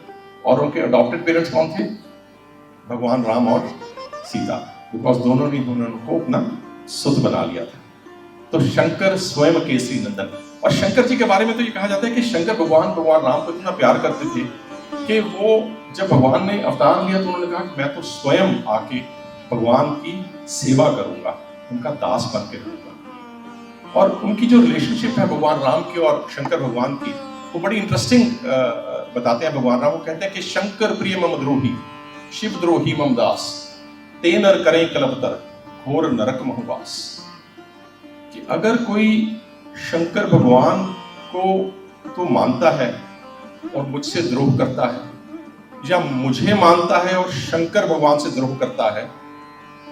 और उनके अडॉप्टेड पेरेंट्स कौन थे? भगवान राम और सीता, बिकॉज दोनों ने उनको अपना सुत बना लिया था। तो शंकर स्वयं केसरी नंदन। और शंकर जी के बारे में तो ये कहा जाता है कि शंकर भगवान राम को इतना प्यार करते थे कि वो जब भगवान ने अवतार लिया तो उन्होंने कहा कि मैं तो स्वयं आके भगवान की सेवा करूंगा, उनका दास बन के रहूंगा। और उनकी जो रिलेशनशिप है भगवान राम की और शंकर भगवान की, वो बड़ी इंटरेस्टिंग बताते हैं भगवान राम। वो कहते हैं कि शंकर प्रिय मम द्रोही, शिव द्रोही मम दास, ते नर करें कलपतर, घोर नरक महवास। कि अगर कोई शंकर भगवान को तो मानता है और मुझसे द्रोह करता है, या मुझे मानता है और शंकर भगवान से द्रोह करता है,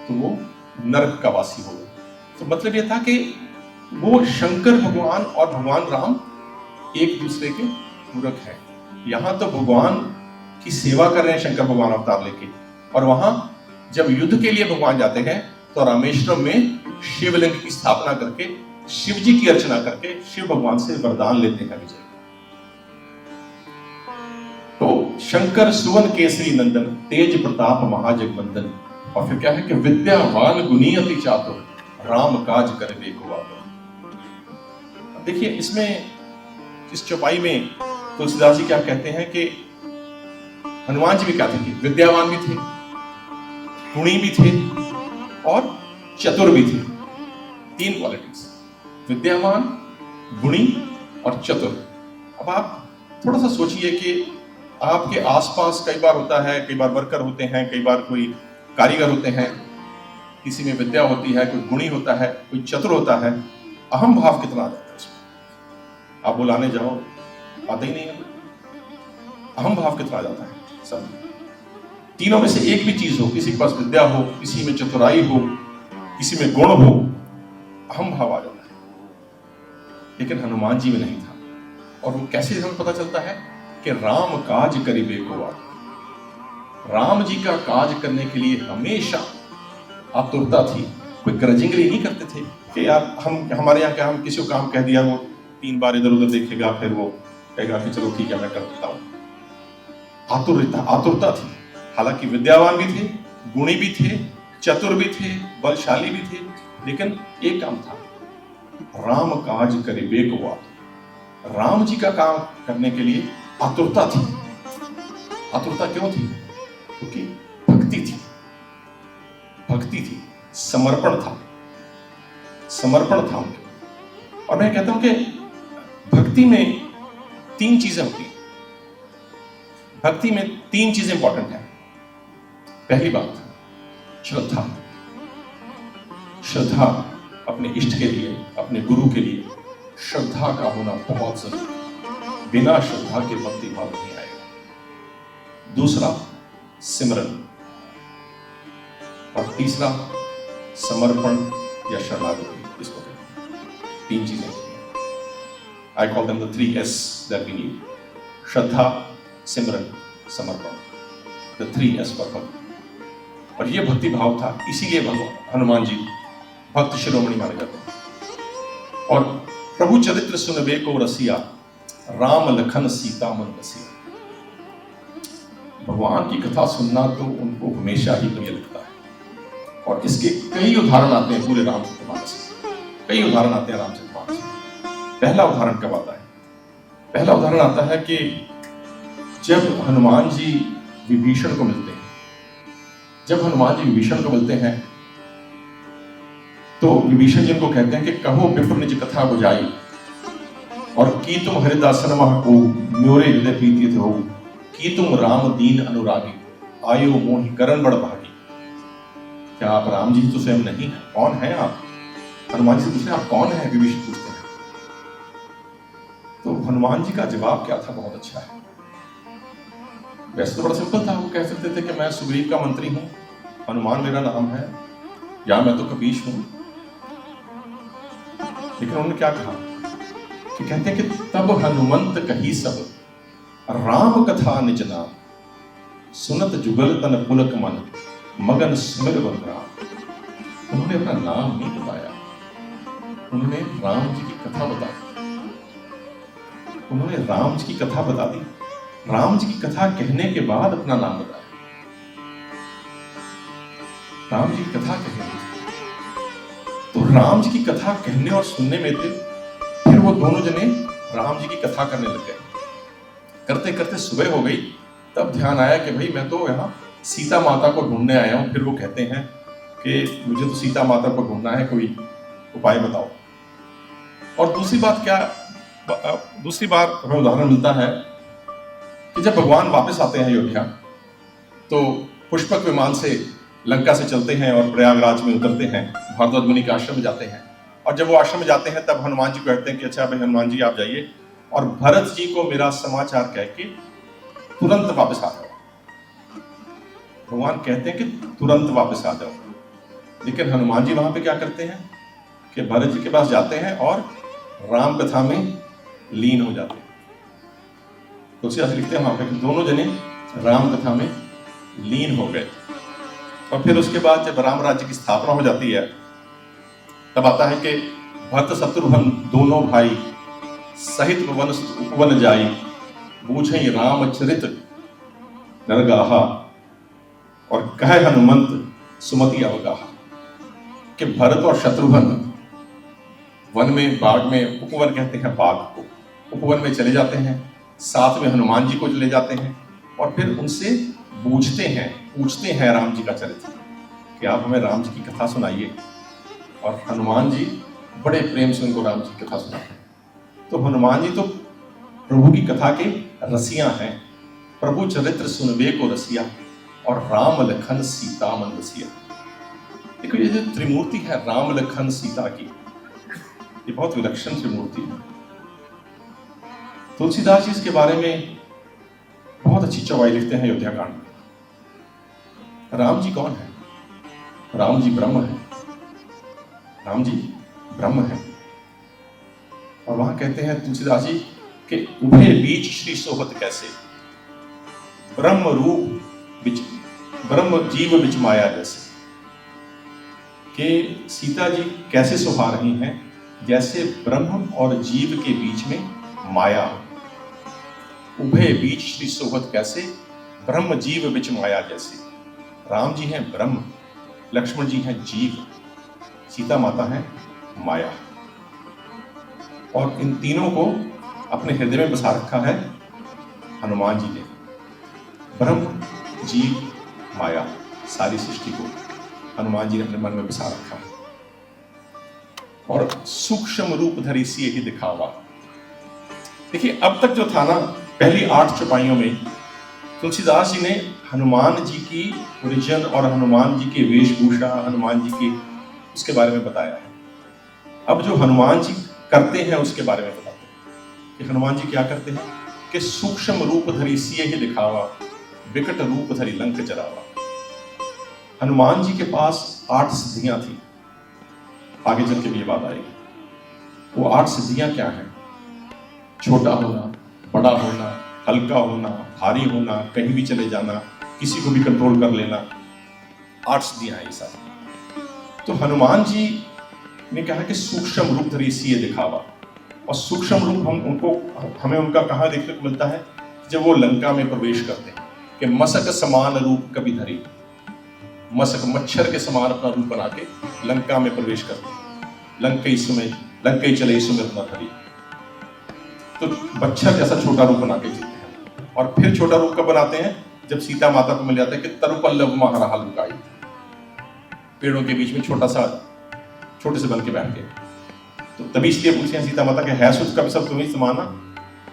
तो वो नरक का वासी होगा। तो मतलब ये था कि वो शंकर भगवान और भगवान राम एक दूसरे के पूरक हैं। यहां तो भगवान की सेवा कर रहे हैं शंकर भगवान अवतार लेके, और वहां जब युद्ध के लिए भगवान जाते हैं तो रामेश्वरम में शिवलिंग की स्थापना करके शिव जी की अर्चना करके शिव भगवान से वरदान लेते हैं विजय। तो शंकर सुवन केसरी नंदन, तेज प्रताप महाजगवंदन। और फिर क्या है कि विद्यावान गुणी अति चातुर, राम काज करे देखो आप। देखिए इसमें इस चौपाई में तुलसीदास जी क्या कहते हैं कि हनुमान जी भी क्या थे? विद्यावान भी थे, गुणी भी थे और चतुर भी थे। तीन क्वालिटीज, विद्यावान, गुणी और चतुर। अब आप थोड़ा सा सोचिए कि आपके आसपास कई बार होता है, कई बार वर्कर होते हैं, कई बार कोई कारीगर होते हैं, किसी में विद्या होती है, कोई गुणी होता है, कोई चतुर होता है। अहम भाव कितना आ जाता है उसमें? आप बुलाने जाओ, आता ही नहीं है। अहम भाव कितना आ जाता है सब। तीनों में से एक भी चीज हो, किसी के पास विद्या हो, किसी में चतुराई हो, किसी में गुण हो, अहम भाव आ जाता है। लेकिन हनुमान जी में नहीं था। और वो कैसे हमें पता चलता है कि राम काज करिबे को आतुर। राम जी का काज करने के लिए हमेशा आतुरता थी। कोई ग्रजिंगली नहीं करते थे कि यार हमारे यहाँ क्या, हम किसी को काम कह दिया, वो 3 बार इधर उधर देखेगा, फिर वो कहेगा कि चलो ठीक है मैं कर देता हूं। आतुरता थी। हालांकि विद्यावान भी थे, गुणी भी थे, चतुर भी थे, बलशाली भी थे, लेकिन एक काम था, राम काज करिबे को आतुर। राम जी का काम करने के लिए आतुरता थी। आतुरता क्यों थी? क्योंकि भक्ति थी, भक्ति थी, समर्पण था, समर्पण था उनके। और मैं कहता हूं कि भक्ति में 3 चीजें होती हैं। भक्ति में 3 चीजें इंपॉर्टेंट हैं। पहली बात, श्रद्धा। श्रद्धा अपने इष्ट के लिए, अपने गुरु के लिए श्रद्धा का होना बहुत जरूरी। बिना श्रद्धा के भक्ति भाव नहीं आएगा। दूसरा, सिमरन। और तीसरा, समर्पण या शरणागति, इसको कहते हैं। 3 चीजें। I call them the 3S that we need. श्रद्धा, सिमरन, समर्पण। The 3S for भक्ति। और ये भक्ति भाव था, इसीलिए भगवान हनुमान जी भक्त शिरोमणि माने जाते हैं। और प्रभु चरित्र सुनबे को रसिया, राम लखन सीता मन बसिया। भगवान की कथा सुनना तो उनको हमेशा ही प्रिय लगता है। और इसके कई उदाहरण आते हैं पूरे रामचरितमानस में। कई उदाहरण आते हैं रामचरितमानस में। पहला उदाहरण कब आता है? पहला उदाहरण आता है कि जब हनुमान जी विभीषण को मिलते हैं। जब हनुमान जी विभीषण को मिलते हैं तो विभीषण जी को कहते हैं कि कहो विप्र निज कथा बुझाई, और की तुम हरिदासन को म्योरे हृदय प्रीति हो, की तुम राम दीन अनुरागी, आयो मोहि करण बड़ भागी। क्या आप राम जी तो स्वयं नहीं है? कौन है आप? हनुमान जी से पूछते हैं आप कौन है? विभीषण पूछते हैं। तो हनुमान जी का जवाब क्या था? बहुत अच्छा है। वैसे तो बड़ा सिंपल था। वो कह सकते थे कि मैं सुग्रीव का मंत्री हूं, हनुमान मेरा नाम है, या मैं तो कपीश हूं। लेकिन उन्होंने क्या कहा कि कहते हैं कि तब हनुमंत कही सब, राम कथा निज नाम, सुनत जुगल तन पुलक मन, मगन सुमिर राम। उन्होंने अपना नाम नहीं बताया, उन्होंने राम जी की कथा बताई। उन्होंने राम जी की कथा बता दी। राम जी की कथा कहने के बाद अपना नाम बताया। राम जी की कथा कहने तो राम जी की कथा कहने और सुनने में थे। फिर वो दोनों जने राम जी की कथा करने लग गए। करते करते सुबह हो गई, तब ध्यान आया कि भाई मैं तो यहाँ सीता माता को ढूंढने आया हूँ। फिर वो कहते हैं कि मुझे तो सीता माता को ढूंढना है, कोई उपाय बताओ। और दूसरी बार हमें उदाहरण मिलता है कि जब भगवान वापस आते हैं अयोध्या, तो पुष्पक विमान से लंका से चलते हैं और प्रयागराज में उतरते हैं, भारद्वाज मुनि के आश्रम में जाते हैं। और जब वो आश्रम में जाते हैं, तब हनुमान जी को कहते हैं कि अच्छा भाई हनुमान जी आप जाइए और भरत जी को मेरा समाचार कह के तुरंत वापस आ जाओ। भगवान कहते हैं कि तुरंत वापस आ जाओ, लेकिन हनुमान जी वहां पे क्या करते हैं कि भरत जी के पास जाते हैं और राम कथा में लीन हो जाते हैं। तुलसीदास लिखते हैं वहां पे कि दोनों जने राम कथा में लीन हो गए। और फिर उसके बाद जब राम राज्य की स्थापना हो जाती है, तब आता है कि भरत शत्रुघ्न दोनों भाई सहित उपवन जाई, बूझे रामचरित नरगाहा, और कहे हनुमंत सुमति अवगाहा। कि भरत और शत्रुघ्न वन में, बाग में, उपवन कहते हैं बाग को, उपवन में चले जाते हैं, साथ में हनुमान जी को ले जाते हैं और फिर उनसे पूछते हैं राम जी का चरित्र कि आप हमें राम जी की कथा सुनाइए। और हनुमान जी बड़े प्रेम से उनको राम जी की कथा सुनाते हैं। तो हनुमान जी तो प्रभु की कथा के रसिया हैं। प्रभु चरित्र सुनबे को रसिया, और राम लखन सीता मन रसिया। देखो ये जो त्रिमूर्ति है राम लखन सीता की, ये बहुत विलक्षण त्रिमूर्ति है। तुलसीदास जी इसके बारे में बहुत अच्छी चौपाई लिखते हैं अयोध्या कांड में। राम जी कौन है? राम जी ब्रह्म है। राम जी ब्रह्म है। और वहां कहते हैं तुलसीदास जी कि उभे बीच श्री सोहत कैसे, ब्रह्म रूप बिच ब्रह्म जीव बिच माया जैसे। कि सीता जी कैसे सुहा रही हैं जैसे ब्रह्म और जीव के बीच में माया। उभे बीच श्री सोहत कैसे, ब्रह्म जीव बिच माया जैसे। राम जी हैं ब्रह्म, लक्ष्मण जी हैं जीव, सीता माता है माया। और इन तीनों को अपने हृदय में बसा रखा है हनुमान जी ने। ब्रह्म जीव माया, सारी सृष्टि को हनुमान जी ने अपने मन में बसा रखा है। और सूक्ष्म रूप धरी सी यही दिखावा। देखिए अब तक जो था ना, पहली 8 चौपाइयों में तुलसीदास जी ने हनुमान जी की ओरिजिन और हनुमान जी की वेशभूषा, हनुमान जी की उसके बारे में बताया है। अब जो हनुमान जी करते हैं उसके बारे में बताते हैं कि हनुमान जी क्या करते हैं कि सूक्ष्म रूप धरी सिए ही दिखावा, विकट रूप धरी लंक जरावा। हनुमान जी के पास 8 सिद्धियां थी, आगे चल के भी ये बात आएगी। वो 8 सिद्धियां क्या हैं? छोटा होना, बड़ा होना, हल्का होना, भारी होना, कहीं भी चले जाना, किसी को भी कंट्रोल कर लेना, 8 सिद्धियां हैं ये सारी। तो हनुमान जी ने कहा कि सूक्ष्म रूप धरी सिए दिखावा। और सूक्ष्म रूप हमें उनका कहाँ देखने को मिलता है? जब वो लंका में प्रवेश करते हैं कि मसक समान रूप कभी धरी, मसक मच्छर के समान अपना रूप बना के लंका में प्रवेश करते हैं। लंकई चले सुमित न धरी। तो मच्छर जैसा छोटा रूप बना के जीते हैं। और फिर छोटा रूप कब बनाते हैं? जब सीता माता को मिल जाता है कि तरुपल्लव महाराहा लुकाई, पेड़ों के बीच में छोटे से बन के बैठ गए। तो तभी इसलिए पूछते हैं सीता माता के है सुध कभी सब तुम्हें समाना,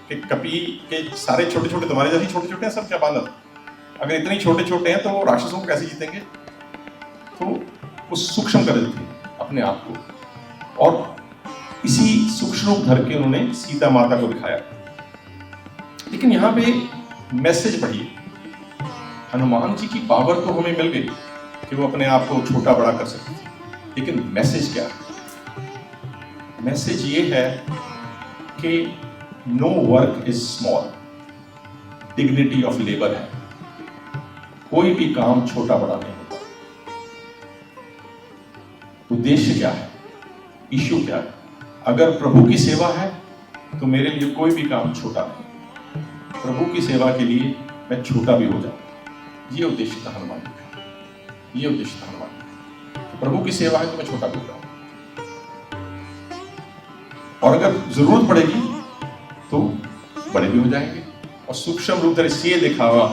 कि कपी के सारे छोटे छोटे तुम्हारे जैसे छोटे छोटे हैं सब क्या बांधत? अगर इतने छोटे छोटे हैं तो वो राक्षसों को कैसे जीतेंगे? तो वो सूक्ष्म कर देते हैं अपने आप को। और इसी सूक्ष्म रूप धर के उन्होंने सीता माता को दिखाया। लेकिन यहाँ पे मैसेज पढ़िए, हनुमान जी की पावर तो हमें मिल गई कि वो अपने आप को छोटा बड़ा कर सकते थे, लेकिन मैसेज क्या है? मैसेज ये है कि no work is small, dignity of labour है। कोई भी काम छोटा बड़ा नहीं होता। उद्देश्य क्या है? इश्यू क्या है? अगर प्रभु की सेवा है तो मेरे लिए कोई भी काम छोटा नहीं। प्रभु की सेवा के लिए मैं छोटा भी हो जाऊं। ये उद्देश्य था हनुमान जी का, ये उद्देश्य था हनुमान जी का। तो प्रभु की सेवा है तो मैं छोटा भी हो जाऊं, और अगर जरूरत पड़ेगी तो बड़े भी हो जाएंगे। और सूक्ष्म रूप धरि सिय दिखावा,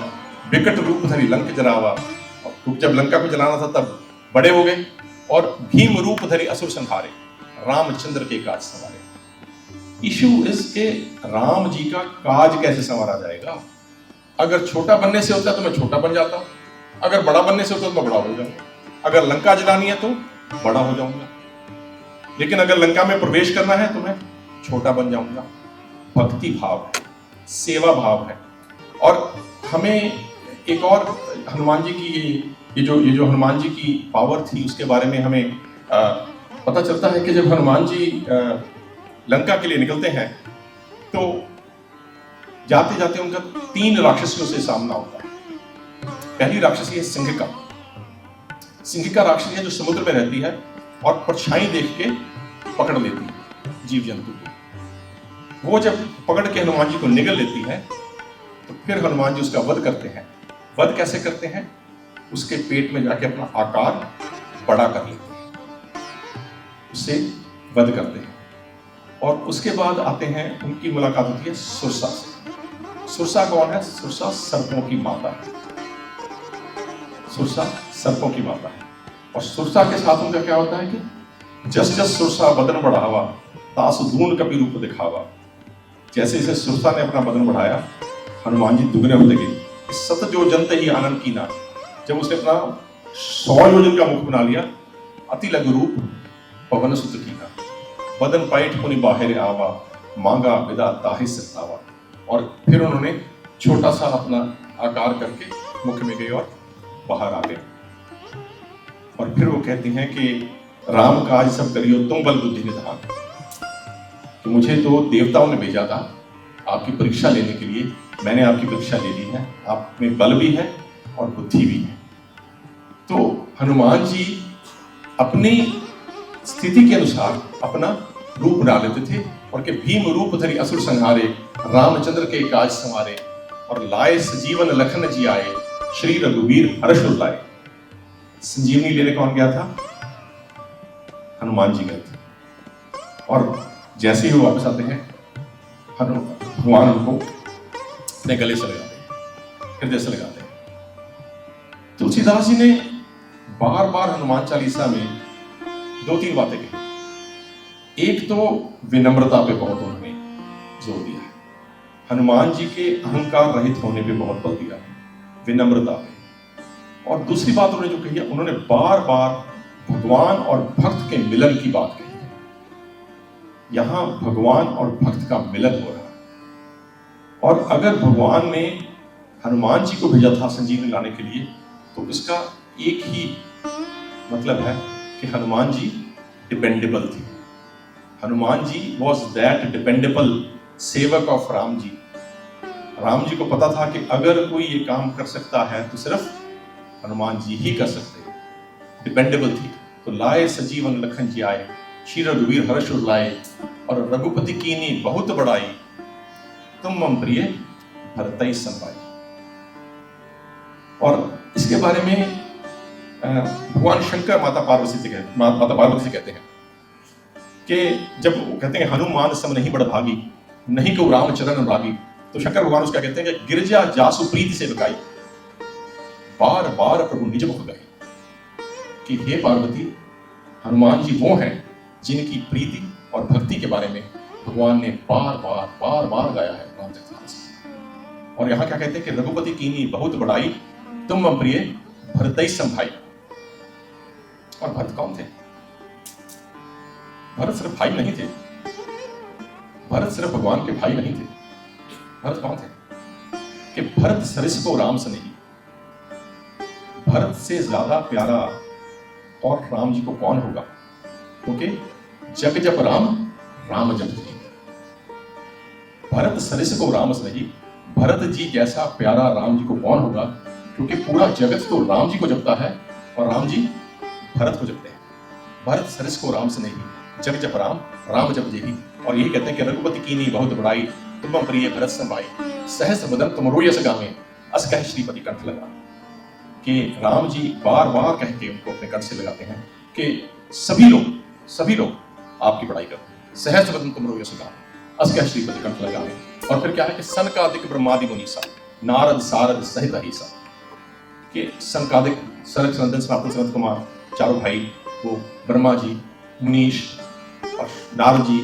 विकट रूप धरि लंक जलावा। और जब लंका को जलाना था तब बड़े हो गए। और भीम रूप धरि असुर संहारे, रामचंद्र के काज संवारे। इशू इज के राम जी का काज कैसे संवारा जाएगा। अगर छोटा बनने से होता है तो मैं छोटा बन जाता हूं, अगर बड़ा बनने से होता है तो मैं बड़ा हो जाऊंगा। अगर लंका जलानी है तो बड़ा हो जाऊंगा, लेकिन अगर लंका में प्रवेश करना है तो मैं छोटा बन जाऊंगा। भक्ति भाव है, सेवा भाव है। और हमें एक और हनुमान जी की ये जो हनुमान जी की पावर थी उसके बारे में हमें पता चलता है कि जब हनुमान जी लंका के लिए निकलते हैं तो जाते जाते उनका 3 राक्षसियों से सामना होता है। पहली राक्षसी है सिंहिका। सिंहिका राक्षसी है जो समुद्र में रहती है और परछाई देख के पकड़ लेती है जीव जंतु को। वो जब पकड़ के हनुमान जी को निगल लेती है तो फिर हनुमान जी उसका वध करते हैं। वध कैसे करते हैं? उसके पेट में जाके अपना आकार बड़ा कर लेते हैं, उससे वध करते हैं। और उसके बाद आते हैं, उनकी मुलाकात होती है सुरसा से। सुरसा कौन है? सुरसा सर्पों की माता है। सुरसा सर्पों की माता है। और सुरसा के साथ उनका क्या होता है कि जस जस सुरसा बदन बढ़ावा, तास दून कपि रूप दिखावा। जैसे जैसे सुरसा ने अपना बदन बढ़ाया, हनुमान जी दुगने होते गए। सत जो जनते ही आनंद की ना, जब उसने अपना 100 योजन का मुख बना लिया, अति लघु रूप पवन सुत की ना, बदन पैठ पुनि बाहर आवा, मांगा विदा ताहि सतावा। और फिर उन्होंने छोटा सा अपना आकार करके मुख में गए और बाहर आ गए। और फिर वो कहती हैं कि राम काज सब करियो तुम बल बुद्धि निधान। कि मुझे तो देवताओं ने भेजा था आपकी परीक्षा लेने के लिए, मैंने आपकी परीक्षा ले ली है, आप में बल भी है और बुद्धि भी है। तो हनुमान जी अपनी स्थिति के अनुसार अपना रूप बना लेते थे और के भीम रूप धरि असुर संहारे, रामचंद्र के काज संवारे। और लाए सजीवन लखन जी आए, श्री रघुवीर हर्ष लाए। संजीवनी लेने कौन गया था? हनुमान जी गए थे। और जैसे ही वो वापस आते हैं, भगवान उनको अपने गले से लगाते हैं, हृदय से लगाते हैं। तुलसीदास जी ने बार बार हनुमान चालीसा में 2-3 बातें कही। एक तो विनम्रता पे बहुत उन्होंने जोर दिया है। हनुमान जी के अहंकार रहित होने पे बहुत बल दिया, विनम्रता पे। और दूसरी बात उन्होंने जो कही है, उन्होंने बार बार भगवान और भक्त के मिलन की बात कही है। यहां भगवान और भक्त का मिलन हो रहा है। और अगर भगवान ने हनुमान जी को भेजा था संजीवनी लाने के लिए, तो इसका एक ही मतलब है कि हनुमान जी डिपेंडेबल थे। Hanuman ji was that dependable सेवक ऑफ राम जी। राम जी को पता था कि अगर कोई ये काम कर सकता है तो सिर्फ हनुमान जी ही कर सकते हैं, डिपेंडेबल थी। तो लाए सजीवन लखन जी आए, श्री रघुवीर हर्ष लाए, और रघुपति कीनी बहुत बड़ाई, तुम मम प्रिय भरतई संवाई। और इसके बारे में भगवान शंकर माता पार्वती से कहते हैं कि जब वो कहते हैं हनुमान सम नहीं बड़ भागी, नहीं को राम चरण भागी, तो शंकर भगवान उसका कहते हैं कि गिरजा जासु प्रीति से बकाई, बार बार प्रभु निज मुख गए। कि हे पार्वती, हनुमान जी वो हैं जिनकी प्रीति और भक्ति के बारे में भगवान ने बार बार गाया है रामचरितमानस। और यहाँ क्या कहते हैं कि रघुपति कीनी बहुत बड़ाई, तुम मम प्रिय भरतई संभाई। और भरत कौन थे? भरत सिर्फ भाई नहीं थे, भरत सिर्फ भगवान के भाई नहीं थे। भरत कौन थे? कि भरत सरिस को राम से नहीं, भरत से ज्यादा प्यारा और राम जी को कौन होगा? क्योंकि जग जप राम, राम जप जी। भरत सरिस को राम से नहीं, भरत जी जैसा प्यारा राम जी को कौन होगा? क्योंकि पूरा जगत तो राम जी को जपता है और राम जी भरत को जपते हैं। भरत सरिस को राम से नहीं, जग जप राम, राम जप जी। और यही कहते हैं कि रघुपति कीनी बहुत बड़ाई, तुम प्रिय भरत समाई, सहस्र बदन तुम रोयस गावे, अस कह श्रीपति कंठ लगा। कि राम जी बार बार कह के उनको अपने कंठ से लगाते हैं कि सभी लोग आपकी बड़ाई करते हैं, सहस्र बदन तुम रोयस गावे, अस कह श्रीपति कंठ लगावे। और फिर क्या है कि सनकादिक ब्रह्मादि मुनीसा, नारद सारद सहित अहिसा, कि सनकादिक सरक सनंदन सनातन सनत कुमार चारों भाई, वो ब्रह्मा जी, मुनीश और नारद जी,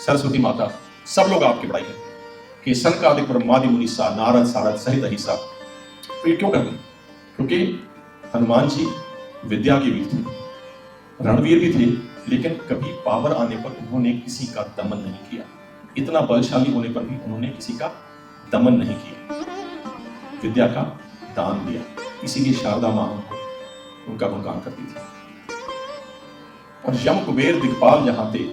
सरस्वती माता, सब लोग आपकी बड़ाई करते हैं कि सनकादिक ब्रह्मादि मुनीसा, नारद सारद सहित अहिसा। तो ये क्यों करते हैं? क्योंकि हनुमान जी विद्या के वीर थे, रणवीर भी थे, लेकिन कभी पावर आने पर उन्होंने किसी का दमन नहीं किया। इतना बलशाली होने पर भी उन्होंने किसी का दमन नहीं किया, विद्या का दान दिया। इसीलिए शारदा मां उनका गुणगान करती थी। और यम कुबेर दिग्पाल जहां थे,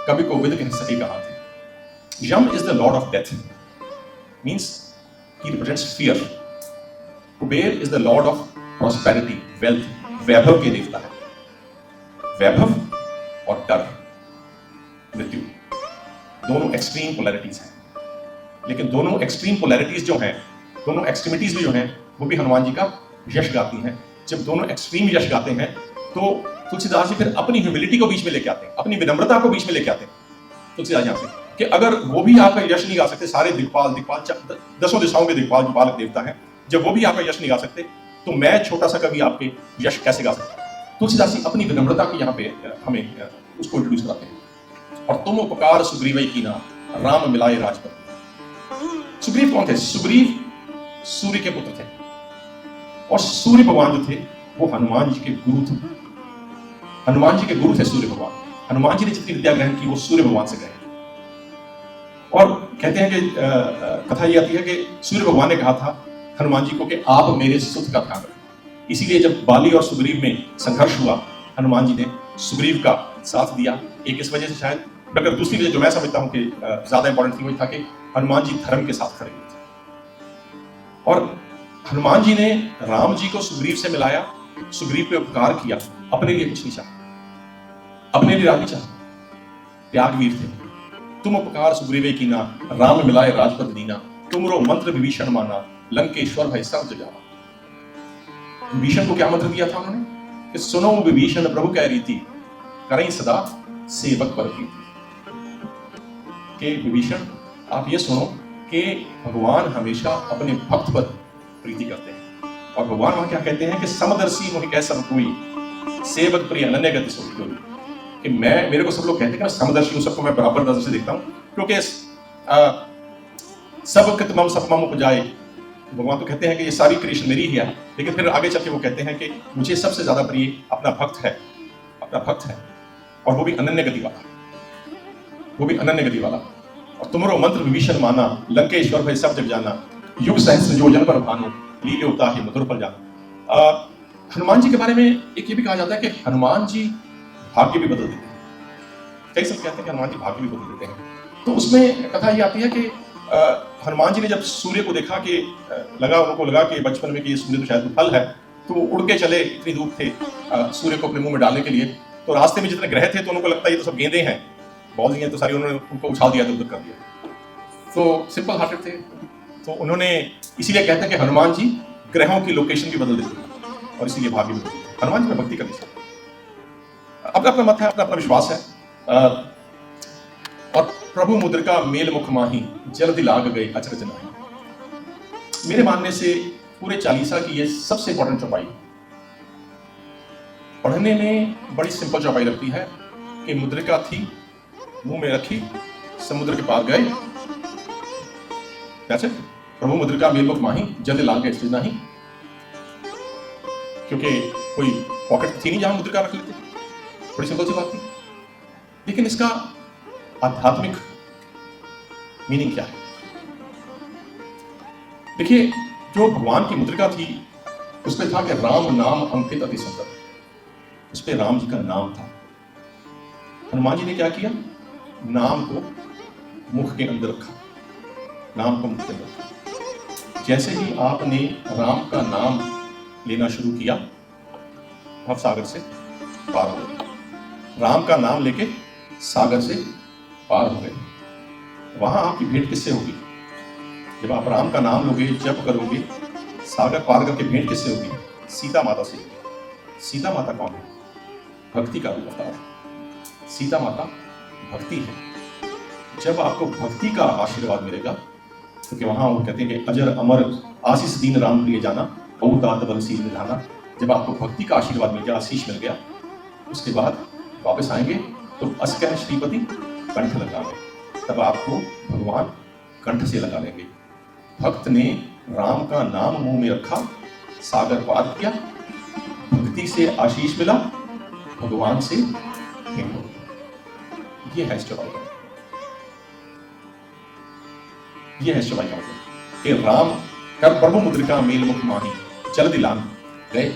कवि को विद कह सके कहां थे। Yama is the lord of death, means he represents fear. Kubera is the lord of prosperity, wealth, वैभव के देवता है। वैभव और डर, मृत्यु, दोनों एक्सट्रीम पोलैरिटीज हैं। लेकिन दोनों एक्सट्रीम पोलैरिटीज जो हैं, दोनों एक्सट्रीमिटीज भी जो हैं, वो भी हनुमान जी का यश गाती हैं। जब दोनों एक्सट्रीम यश गाते हैं तो तुलसीदास जी फिर अपनी ह्यूमिलिटी को बीच में लेके आते हैं, अपनी विनम्रता को बीच में लेके आते हैं। तुलसीदास जानते हैं कि अगर वो भी आपका यश नहीं गा सकते, सारे दिक्पाल दसों दिशाओं के दिक्पाल जो पालक देवता है, जब वो भी आपका यश नहीं गा सकते, तो मैं छोटा सा कभी आपके यश कैसे गा सकता? तुलसीदास जी अपनी विनम्रता की यहाँ पे हमें उसको इंट्रोड्यूस कराते हैं। और तुम उपकार सुग्रीव कीना, राम मिलाए राजपति। सुग्रीव कौन थे? सुग्रीव सूर्य के पुत्र थे, और सूर्य भगवान जो थे वो हनुमान जी के गुरु थे। हनुमान जी के गुरु थे सूर्य भगवान। हनुमान जी ने जितनी विद्या ग्रहण की वो सूर्य भगवान से ग्रहण। और कहते हैं कि कथा ये आती है कि सूर्य भगवान ने कहा था हनुमान जी को कि आप मेरे सुध का ध्यान रखें। इसीलिए जब बाली और सुग्रीव में संघर्ष हुआ, हनुमान जी ने सुग्रीव का साथ दिया। एक इस वजह से शायद, अगर दूसरी वजह जो मैं समझता हूं कि ज्यादा इंपॉर्टेंट थी, वही था कि हनुमान जी धर्म के साथ खड़े हुए थे। और हनुमान जी ने राम जी को सुग्रीव से मिलाया, सुग्रीव पे उपकार किया, अपने लिए कुछ नहीं चाहा, अपने लिए राज चाहा, त्यागवीर थे। तुम उपकार सुग्रीव कीना, राम मिलाए राजपद दीना, तुमरो मंत्र विभीषण माना, लंकेश्वर भय सब जाना। विभीषण को क्या मंत्र दिया था उन्होंने कि सुनो विभीषण प्रभु कह रीति, करें सदा सेवक पर प्रीति। कि विभीषण आप ये सुनो कि भगवान हमेशा अपने भक्त पर प्रीति करते हैं। और भगवान वहां क्या कहते हैं कि समदर्शी मोहि कह सब कोई, सेवक प्रिय अनन्य गति सो कोई। कि मैं, मेरे को सब लोग कहते हैं कि मैं समदर्शी हूं, सबको मैं बराबर नजर से देखता हूं, क्योंकि सब कृतमम सपमम उपजाए। भगवान तो कहते हैं कि ये सारी क्रिएशन मेरी ही है, लेकिन फिर आगे चल के वो कहते हैं कि मुझे सबसे ज्यादा प्रिय अपना भक्त है, अपना भक्त है, और वो भी अनन्य गति वाला, वो भी अनन्य गति वाला। और तुमरो मंत्र विभीषण माना, लंकेश्वर भय सब जग जाना, युग सहस्र जो जन पर भानु, लीले उताहि मधुर पर जाना। हनुमान जी के बारे में एक ये भी कहा जाता है कि हनुमान जी भाग्य भी बदल देते हैं। कई सब कहते हैं कि हनुमान जी भाग्य भी बदल देते हैं। तो उसमें कथा ये आती है कि हनुमान जी ने जब सूर्य को देखा कि उनको लगा कि बचपन में कि ये सूर्य तो शायद फल है, तो वो उड़ के चले, इतनी दूर थे सूर्य को अपने मुंह में डालने के लिए। तो रास्ते में जितने ग्रह थे तो उनको लगता है ये तो सब गेंदे हैं, बॉल हैं, तो सारी उन्होंने उनको उछाल दिया, उधर कर दिया। तो सिंपल हार्टेड थे, तो उन्होंने, इसीलिए कहते हैं कि हनुमान जी ग्रहों की लोकेशन भी बदल देते हैं, और इसीलिए भाग्य भी बदल देते हैं। हनुमान जी में भक्ति करनी चाहिए। अपना अपना मत है, अपना अपना विश्वास है। और प्रभु मुद्रिका मेल मुख माही, जल्दी लाग गए अचरज नाही। मेरे मानने से पूरे चालीसा की ये सबसे इंपॉर्टेंट चौपाई, पढ़ने में बड़ी सिंपल चौपाई लगती है कि मुद्रिका थी, मुंह में रखी, समुद्र के पार गए। That's it। प्रभु मुद्रिका मेल मुख माही, जल्दी लाग गए अचरज नाही। क्योंकि कोई पॉकेट थी नहीं जहां मुद्रिका रख लेते, बड़ी सिंपल सी बात थी। लेकिन इसका आध्यात्मिक मीनिंग क्या है? देखिए, जो भगवान की मुद्रिका थी उसमें था कि राम नाम अंकित अति सुंदर, उस पर राम जी का नाम था। हनुमान जी ने क्या किया? नाम को मुख के अंदर रखा, नाम को मुख के अंदर रखा। जैसे ही आपने राम का नाम लेना शुरू किया, भव सागर से पार हो गए। राम का नाम लेके सागर से पार हो गए। वहां आपकी भेंट किससे होगी? जब आप राम का नाम लोगे, जप करोगे, सागर पार करके भेंट किससे होगी? सीता माता से। सीता माता कौन है? भक्ति का रूप अवतार। सीता माता भक्ति है। जब आपको भक्ति का आशीर्वाद मिलेगा, क्योंकि वहां वो कहते हैं कि अजर अमर आशीष दीन राम प्रिय जाना, बहुत बल सी निधाना। जब आपको भक्ति का आशीर्वाद मिल गया, आशीष मिल गया, उसके बाद वापस आएंगे तो अस्कह श्रीपति कंठ लगा लें, तब आपको भगवान कंठ से लगा लेंगे। भक्त ने राम का नाम मुंह में रखा, सागर पार किया, भक्ति से आशीष मिला, भगवान से भेंट हो गई। ये है चौपाई का, ये है चौपाई का मतलब कि राम कर प्रभु मुद्रिका मेल मुख माही, चल दिलान गए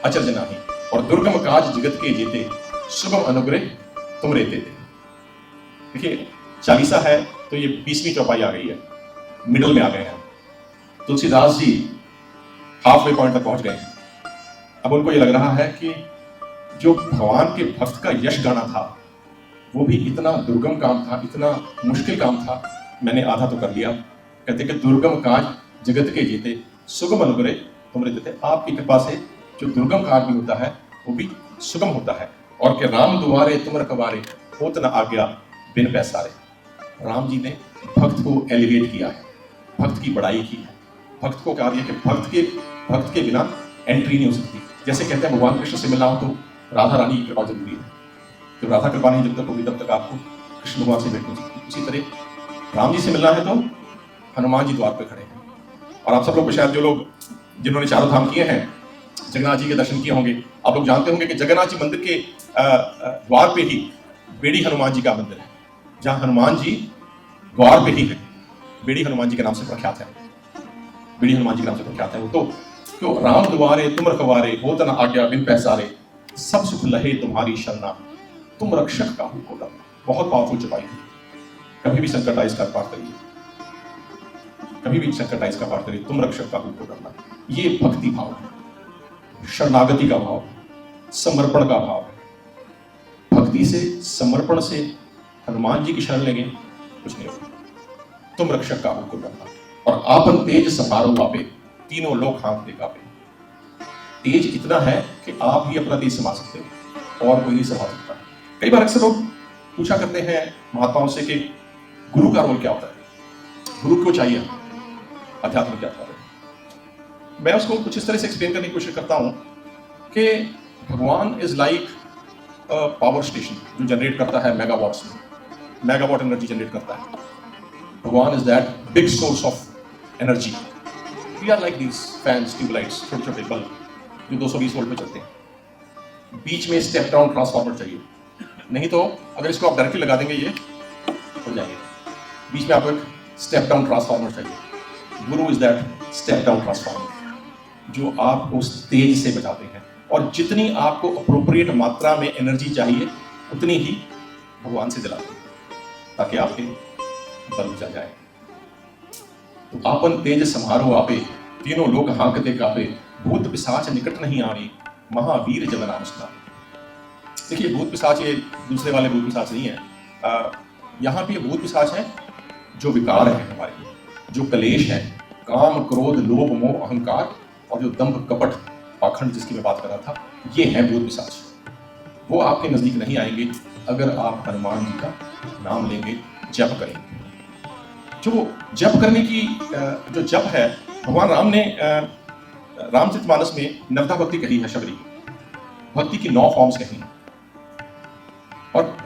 अचरज नाही, और दुर्गम काज जगत के जीते, सुगम अनुग्रह तुम रहते थे। देखिए चालीसा है तो ये 20वीं चौपाई आ गई है, मिडल में आ गए हैं। Tulsidas ji half way point तक पहुंच गए हैं। अब उनको ये लग रहा है कि जो भगवान के भक्त का यश गाना था वो भी इतना दुर्गम काम था, इतना मुश्किल काम था, मैंने आधा तो कर लिया। कहते कि दुर्गम काज जगत के जीते, सुगम अनुग्रह तुम रहते थे। आपकी कृपा से जो दुर्गम काज भी होता है वो भी सुगम होता है। और कि राम दुआरे तुम रखवारे, होत न आज्ञा बिन पैसारे। राम जी ने भक्त को एलिवेट किया है, भक्त की बड़ाई की है, भक्त को कहा दिया कि भक्त के बिना एंट्री नहीं हो सकती। जैसे कहते हैं भगवान कृष्ण से मिलना हो तो राधा रानी की कृपा जरूरी है, जब राधा कृपा नहीं जब तक होगी तब तक आपको कृष्ण भगवान से भेंट हो सकती। उसी तरह राम जी से मिलना है तो हनुमान जी द्वार पे खड़े हैं। और आप सब लोग शायद जो लोग जिन्होंने चारों धाम किए हैं, जगन्नाथ जी के दर्शन किए होंगे, आप लोग जानते होंगे कि जगन्नाथ जी मंदिर के द्वार पे ही बेड़ी हनुमान जी का मंदिर है, जहां हनुमान जी द्वार पे ही है। बेड़ी हनुमान जी के नाम से प्रख्यात है, बेड़ी हनुमान जी के नाम से प्रख्यात है वो। तो क्यों राम द्वारे तुम रखवारे, होत न आज्ञा बिन पैसारे, सब सुख लहे तुम्हारी शरणा, तुम रक्षक का हो डरना। बहुत पावरफुल चौपाई है। कभी भी संकट आए इसका पाठ करिए, कभी भी संकट आए इसका पाठ करिए, तुम रक्षक का हो डरना। ये भक्ति भाव है, शरणागति का भाव, समर्पण का भाव है। भक्ति से, समर्पण से हनुमान जी की शरण लेंगे कुछ नहीं होगा। तुम रक्षक का हो डरना, और आपन तेज संभारो वापे, तीनों लोग हाथ दे कापे। तेज इतना है कि आप ही अपना तेज संभाल सकते हो और कोई नहीं संभाल सकता। कई बार अक्सर लोग पूछा करते हैं महात्माओं से कि गुरु का रोल क्या होता है, गुरु क्यों चाहिए, अध्यात्म क्या होता है। मैं उसको कुछ इस तरह से एक्सप्लेन करने की कोशिश करता हूं कि भगवान इज लाइक पावर स्टेशन जो जनरेट करता है मेगावाट्स में, मेगावाट एनर्जी जनरेट करता है। भगवान is that big source of energy. We are like these fans, tubelights, छोटे छोटे बल्ब जो 220 वोल्ट पे चलते हैं। बीच में स्टेप डाउन ट्रांसफार्मर चाहिए, नहीं तो अगर इसको आप डायरेक्टली लगा देंगे ये हो जाएंगे। बीच में आपको एक स्टेप डाउन ट्रांसफार्मर चाहिए। गुरु is that step down transformer जो आपको उस तेज से बचाते हैं, और जितनी आपको अप्रोप्रिएट मात्रा में एनर्जी चाहिए उतनी ही भगवान से दिलाते हैं ताकि आपके बल बुझा जाए। तो आपन तेज समारोह आपे, तीनों लोग हांकते कापे, भूत पिशाच निकट नहीं आवे, महावीर जब नाम सुना। देखिए भूत पिशाच ये दूसरे वाले भूत पिशाच नहीं है, यहाँ पे भूत पिशाच है जो विकार है हमारे, जो कलेश है, काम क्रोध लोभ मोह अहंकार, और जो दंभ कपट पाखंड जिसकी मैं बात कर रहा था, ये है भूत पिशाच। वो आपके नजदीक नहीं आएंगे अगर आप हनुमान जी का नाम लेंगे, जप करेंगे। जो जप करने की जो जप है, भगवान राम ने रामचरितमानस में नवधा भक्ति कही है, शबरी भक्ति की 9 फॉर्म्स कही हैं। और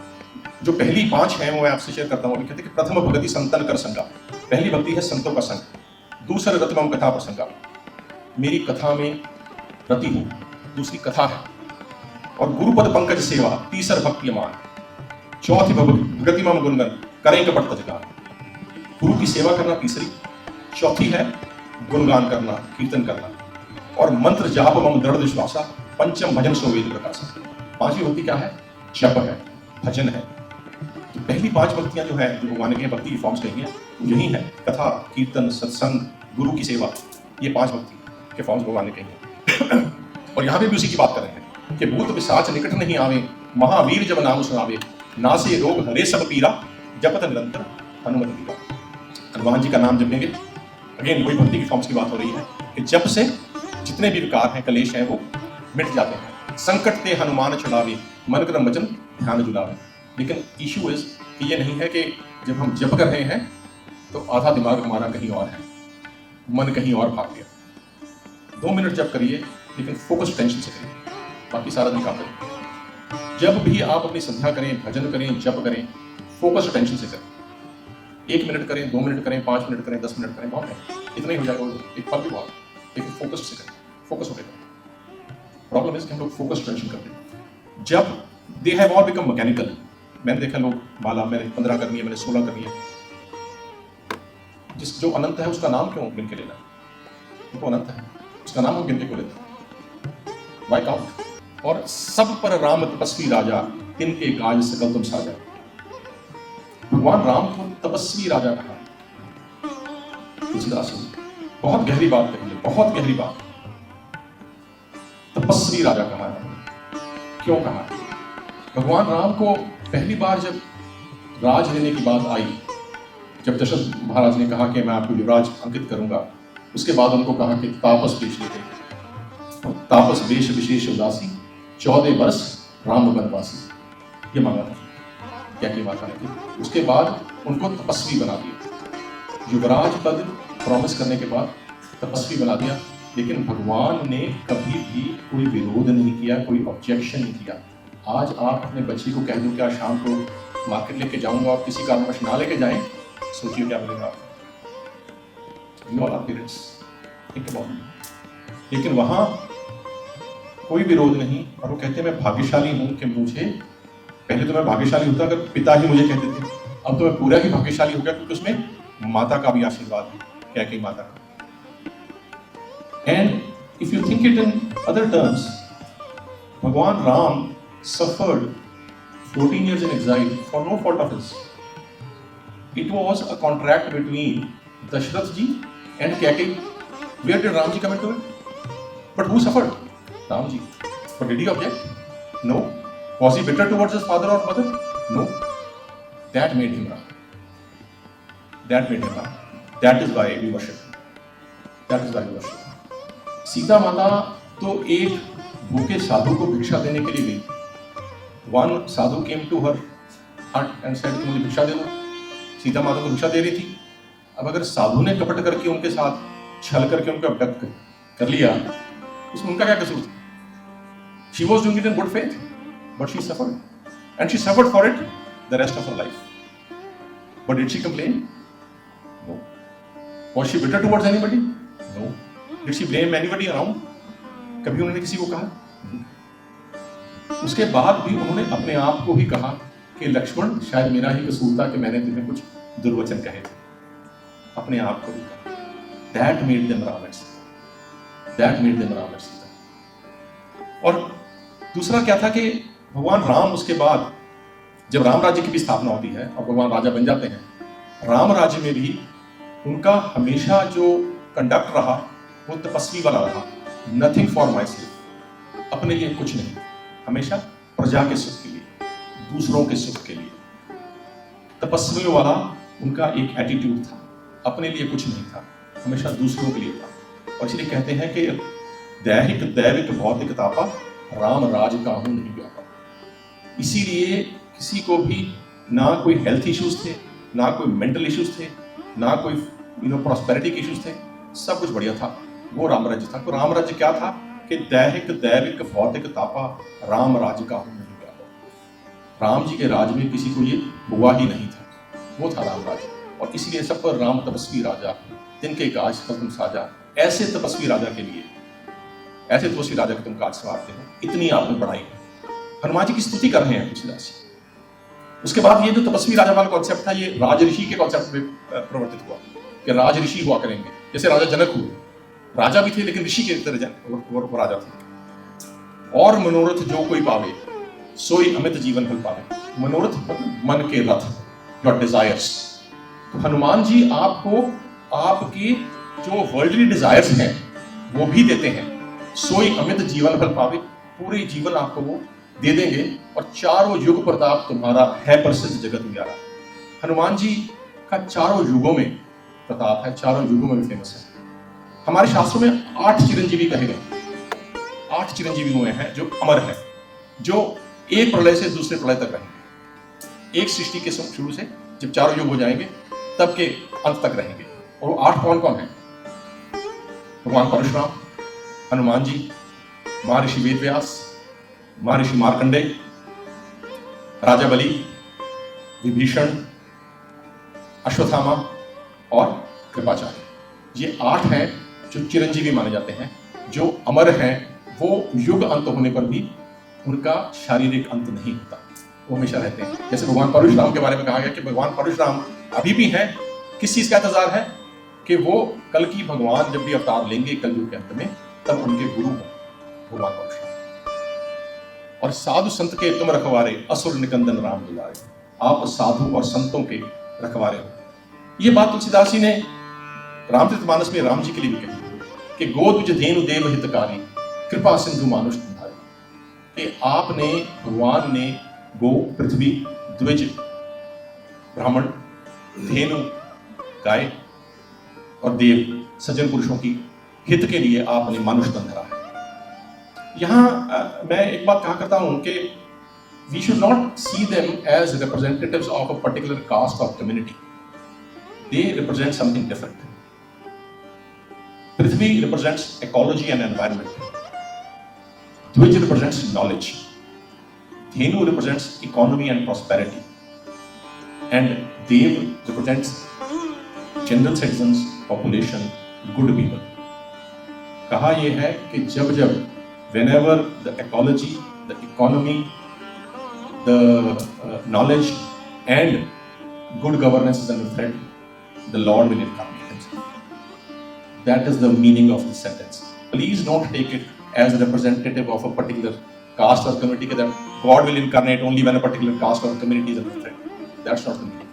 जो पहली 5 हैं वो मैं आपसे शेयर करता हूँ। कहते हैं कि प्रथम भक्ति संतन कर संगा, पहली भक्ति है संतों का संग। दूसरा रतिमम कथा प्रसंगा, मेरी कथा में रति हो, दूसरी कथा है। और गुरुपद पंकज सेवा, तीसर भक्ति अमान। चौथी भक्ति मम गुणगन, करें कपट तजगान। गुरु की सेवा करना तीसरी, चौथी है गुणगान करना, कीर्तन करना। और मंत्र जाप मम दृढ़ विश्वासा, पंचम भजन सो वेद प्रकाशा। 5वीं भक्ति क्या है? जप है, भजन है। तो पहली 5 भक्तियां जो है, जो भगवान के भक्ति की फॉर्म्स कही हैं, यही है कथा, कीर्तन, सत्संग, गुरु की सेवा। ये 5 भक्ति के फॉर्म्स भगवान ने कही हैं। और यहाँ पे भी उसी की बात कर रहे हैं कि भूत पिशाच निकट नहीं आवे, महावीर जब नाम सुनावे, नासे रोग हरे सब पीरा, जपत निरंतर हनुमत वीरा। हनुमान जी का नाम जपेंगे, अगेन वही भक्ति की फॉर्म्स की बात हो रही है कि जप से जितने भी विकार हैं, कलेश हैं, वो मिट जाते हैं। संकट ते हनुमान छुड़ावे, मन क्रम वचन ध्यान जुड़ावे। लेकिन इशू इज कि ये नहीं है कि जब हम जप कर रहे हैं तो आधा दिमाग हमारा कहीं और है, मन कहीं और भाग गया। 2 मिनट जप करिए, लेकिन फोकस टेंशन से करिए, बाकी सारा दिन काम करिए। जब भी आप अपनी संध्या करें, भजन करें, जप करें, फोकस टेंशन से करें। 1 मिनट करें, 2 मिनट करें, 5 मिनट करें, 10 मिनट करें, बहुत है, इतना ही हो जाएगा, एक पल भी बहुत, लेकिन फोकस से करें, फोकस हो गया। प्रॉब्लम इज कि हम लोग फोकस टेंशन करते हैं। जब they have all become mechanical, मैंने देखा लोग माला मैंने 15 करनी है, मैंने 16 करनी है। जो अनंत है उसका नाम क्यों गिन के लेना? वो अनंत है, उसका नाम हम गिन के क्यों लेते हैं? Why count? और सब पर राम तपस्वी राजा, तिनके काज सकल तुम साजा। भगवान राम को तपस्वी राजा कहा। तुलसीदास ने बहुत गहरी बात कही है, बहुत गहरी बात। तपस्वी राजा कहा है, क्यों कहा? भगवान राम को पहली बार जब राज लेने की बात आई, जब दशरथ महाराज ने कहा कि मैं आपको युवराज अंकित करूंगा, उसके बाद उनको कहा कि तापस वेश लेते, तापस वेश विशेष उदासी, 14 वर्ष राम वनवासी, ये मांगा था। क्या की माता ने की? उसके बाद उनको तपस्वी बना दिया। युवराज पद प्रॉमिस करने के बाद तपस्वी बना दिया। लेकिन भगवान ने कभी भी कोई विरोध नहीं किया, कोई ऑब्जेक्शन नहीं किया। आज आप अपने बच्चे को कह दो कि आज शाम को मार्केट लेके जाऊंगा, आप किसी कारणवश ना लेके जाएं, सोचिए क्या मिलेगा आपको। Parents think about it. लेकिन वहां कोई विरोध नहीं, और वो कहते हैं मैं भाग्यशाली हूं कि मुझे, पहले तो मैं भाग्यशाली होता अगर पिता ही मुझे कहते थे, अब तो मैं पूरा ही भाग्यशाली हो गया क्योंकि उसमें माता का भी आशीर्वाद है। क्या कही माता का? And if you think it in other terms, भगवान Ram suffered 14 years in exile for no fault of his. It was a contract between Dashrath ji and Kaikeyi. Where did Ram ji come into it? But who suffered? Ram ji. But did he object? No. Was he bitter towards his father or mother? No. That made him Ram. That made him Ram. That is why we worship him. That is why we worship him. Sita माता तो एक भूखे साधु को भिक्षा देने के लिए गई। One Sadhu came to her hut and said कि मुझे भिक्षा दे दो। सीता माता को भिक्षा दे रही थी। अब अगर साधु ने कपट करके उनके साथ छल करके उनको अबडक्ट कर लिया, उसमें उनका क्या कसूर था? She was doing it in good faith, but she suffered, and she suffered for it the rest of her life. But did she complain? No. Was she bitter towards anybody? No. Did she blame anybody around? कभी उन्होंने किसी को कहा? उसके बाद भी उन्होंने अपने आप को ही कहा कि लक्ष्मण शायद मेरा ही कसूर था कि मैंने तुम्हें कुछ दुर्वचन कहे थे। अपने आप को ही कहा। That made them Ram and Sita. That made them Ram and Sita. और दूसरा क्या था कि भगवान राम उसके बाद जब राम राज्य की भी स्थापना होती है और भगवान राजा बन जाते हैं, राम राज्य में भी उनका हमेशा जो कंडक्ट रहा वो तपस्वी वाला रहा। नथिंग फॉर माई सेल्फ, अपने लिए कुछ नहीं, हमेशा प्रजा के सुख के लिए, दूसरों के सुख के लिए। तपस्वी वाला उनका एक एटीट्यूड था, अपने लिए कुछ नहीं था, हमेशा दूसरों के लिए था। और इसलिए कहते हैं कि दैहिक दैविक भौतिक तापा, राम राज काहू नहीं व्यापा। इसीलिए किसी को भी ना कोई हेल्थ इश्यूज थे, ना कोई मेंटल इश्यूज थे, ना कोई प्रॉस्पेरिटी के इश्यूज थे, सब कुछ बढ़िया था। वो राम राज्य था। तो राम राज्य क्या था कि दैहिक दैविक भौतिक तापा, राम राज्य काहू नहीं व्यापा। राम जी के राज में किसी को ये हुआ ही नहीं था, वो था राम राज्य। और इसीलिए सब पर राम तपस्वी राजा, जिनके काज तुम साजा। ऐसे तपस्वी राजा के लिए, ऐसे तपस्वी राजा के तुम काज सवारते हो, इतनी आपने बढ़ाई है। हनुमान जी की स्तुति कर रहे हैं तुलसीदास जी। उसके बाद ये जो तपस्वी राजा वाला कॉन्सेप्ट था, ये राज ऋषि के कॉन्सेप्ट में प्रवर्तित हुआ कि राज ऋषि हुआ करेंगे। जैसे राजा जनक हुए, राजा भी थे लेकिन ऋषि के तरह राजा थे। और मनोरथ जो कोई पावे, सोई अमित जीवन फल पावे। मनोरथ मतलब मन के रथ, योर डिजायर्स। तो हनुमान जी आपको आपकी जो वर्ल्डली डिजायर्स हैं वो भी देते हैं। सोई अमित जीवन फल पावे, पूरे जीवन आपको वो दे देंगे। और चारों युग प्रताप तुम्हारा है प्रसिद्ध जगत म्यारा। हनुमान जी का चारों युगों में प्रताप है, चारों युगों में भी फेमस है। हमारे शास्त्रों में 8 चिरंजीवी कहे गए, 8 चिरंजीवी हुए हैं जो अमर हैं, जो एक प्रलय से दूसरे प्रलय तक रहेंगे, एक सृष्टि के शुरू से जब चारों युग हो जाएंगे तब के अंत तक रहेंगे। और वो 8 कौन कौन है? भगवान परशुराम, हनुमान जी, महर्षि वेदव्यास, महर्षि मार्कंडेय, राजा बलि, विभीषण, अश्वत्थामा और कृपाचार्य। ये 8 हैं जो चिरंजीवी माने जाते हैं, जो अमर हैं। वो युग अंत होने पर भी उनका शारीरिक अंत नहीं होता, वो हमेशा रहते हैं। जैसे भगवान परशुराम के बारे में कहा गया कि भगवान परशुराम अभी भी हैं। किस चीज का इंतजार है? कि वो कल की भगवान जब भी अवतार लेंगे कलयुग के अंत में, तब उनके गुरु हों भगवान परशुराम। और साधु संत के तुम रखवारे, असुर निकंदन राम दुलारे। आप साधु और संतों के रखवारे हो। ये बात तुलसीदास जी ने रामचरितमानस में राम जी के लिए भी कही कि गो तुझ धेनु देव हितकारी, कृपा सिंधु मानुष तुम्हारे। कि आपने, भगवान ने गो, पृथ्वी, द्विज, ब्राह्मण, धेनु, गाय और देव, सज्जन पुरुषों की हित के लिए आपने मानुष तन धरा है। यहां मैं एक बात कहा करता हूं कि we should not see them as representatives of a particular caste or community. They represent something different. Prithvi represents ecology and environment. Dvij represents knowledge. Dhenu represents economy and prosperity. And Dev represents general citizens, population, good people. कहा यह है कि जब जब whenever the ecology, the economy, the knowledge and good governance is under threat, the Lord will incarnate himself. That is the meaning of this sentence. Please don't take it as a representative of a particular caste or community, that God will incarnate only when a particular caste or community is under threat. That's not the meaning.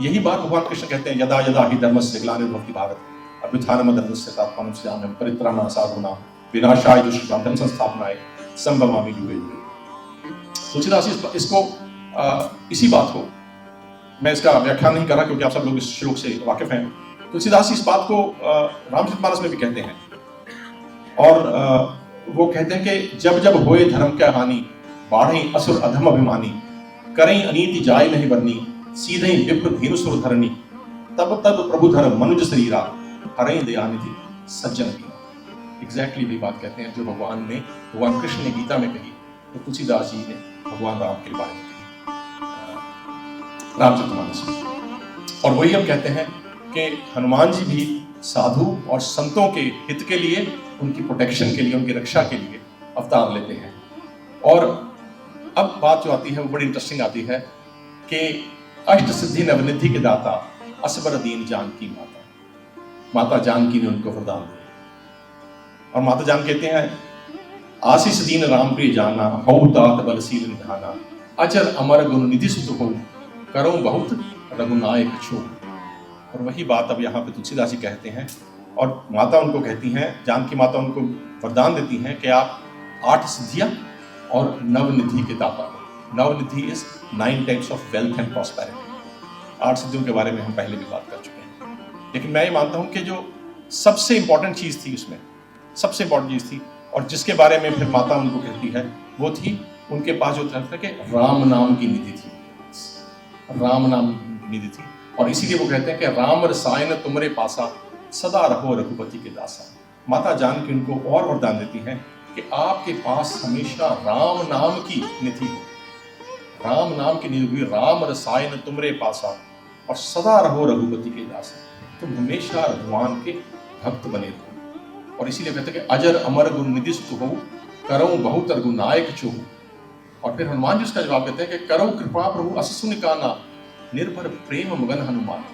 यही बात भगवान कृष्ण कहते हैं, यदा यदा हि धर्मस्य ग्लानिर्भवति भारत अभ्युत्थानम् अधर्मस्य तदात्मानं सृजाम्यहं परित्राणाय साधूनां विनाशाय दुष्कृतां धर्म संस्थापनाय संभवामि युगे युगे। तुलसीदास इसको इसी बात को, मैं इसका व्याख्यान नहीं कर रहा क्योंकि आप सब लोग इस श्लोक से वाकिफ हैं। तुलसीदास इस बात को रामचरितमानस में भी कहते हैं। और वो कहते हैं कि जब जब होए धर्म क्या हानि, बाढ़े असुर अधम अभिमानी, करें अनीति जाय नहीं बरनी, सीधे विप्र धेनु सुर धरनी, तब तब प्रभु धर्म मनुज शरीरा, हरें दयानिधि सज्जन की। एग्जैक्टली वही बात कहते हैं जो भगवान कृष्ण ने गीता में कही, तो तुलसीदास जी ने भगवान राम के बारे में रामचरितमानस में। और वही हम कहते हैं कि हनुमान जी भी साधु और संतों के हित के लिए, उनकी प्रोटेक्शन के लिए, उनकी रक्षा के लिए अवतार लेते हैं। और अब बात जो आती है वो बड़ी इंटरेस्टिंग आती है कि अष्ट सिद्धि नवनिधि के दाता, असबर दीन जानकी माता। माता जानकी ने उनको वरदान दिया। और माता जान कहते हैं, आशीष दीन राम प्रिय जाना, हौ तात बलशील निधाना, अजर अमर गुण निधि सुत हो, करो बहुत रघुनायक छो। और वही बात अब यहाँ पे तुलसीदास जी कहते हैं। और माता उनको कहती हैं, जानकी माता उनको वरदान देती हैं कि आप 8 सिद्धियां और नवनिधि के दाता हो। Navnidhi is 9 types of wealth and prosperity. 8 सिद्धियों के बारे में हम पहले भी बात कर चुके हैं। लेकिन मैं ये मानता हूँ कि जो सबसे इंपॉर्टेंट चीज़ थी उसमें, सबसे इंपॉर्टेंट चीज़ थी और जिसके बारे में फिर माता उनको कहती है, वो थी उनके पास जो था कि राम नाम की निधि थी। राम नाम की निधि थी। और इसीलिए वो कहते हैं कि राम रसायन तुमरे पासा, सदा रहो रघुपति के दासा। माता जान के उनको और वरदान देती हैं कि आपके पास हमेशा राम नाम की निधि हो। राम नाम की निधि, राम रसायन तुमरे पासा, और सदा रहो रघुपति के दासा। तुम हमेशा भगवान के भक्त बने रहो। और इसीलिए कहते हैं कि अजर अमर गुण निधि सुत हो, करो बहुत रघुनायक छो। और फिर हनुमान जी उसका जवाब देते हैं कि करो कृपा प्रभु अस सुन काना, निर्भर प्रेम मगन हनुमान।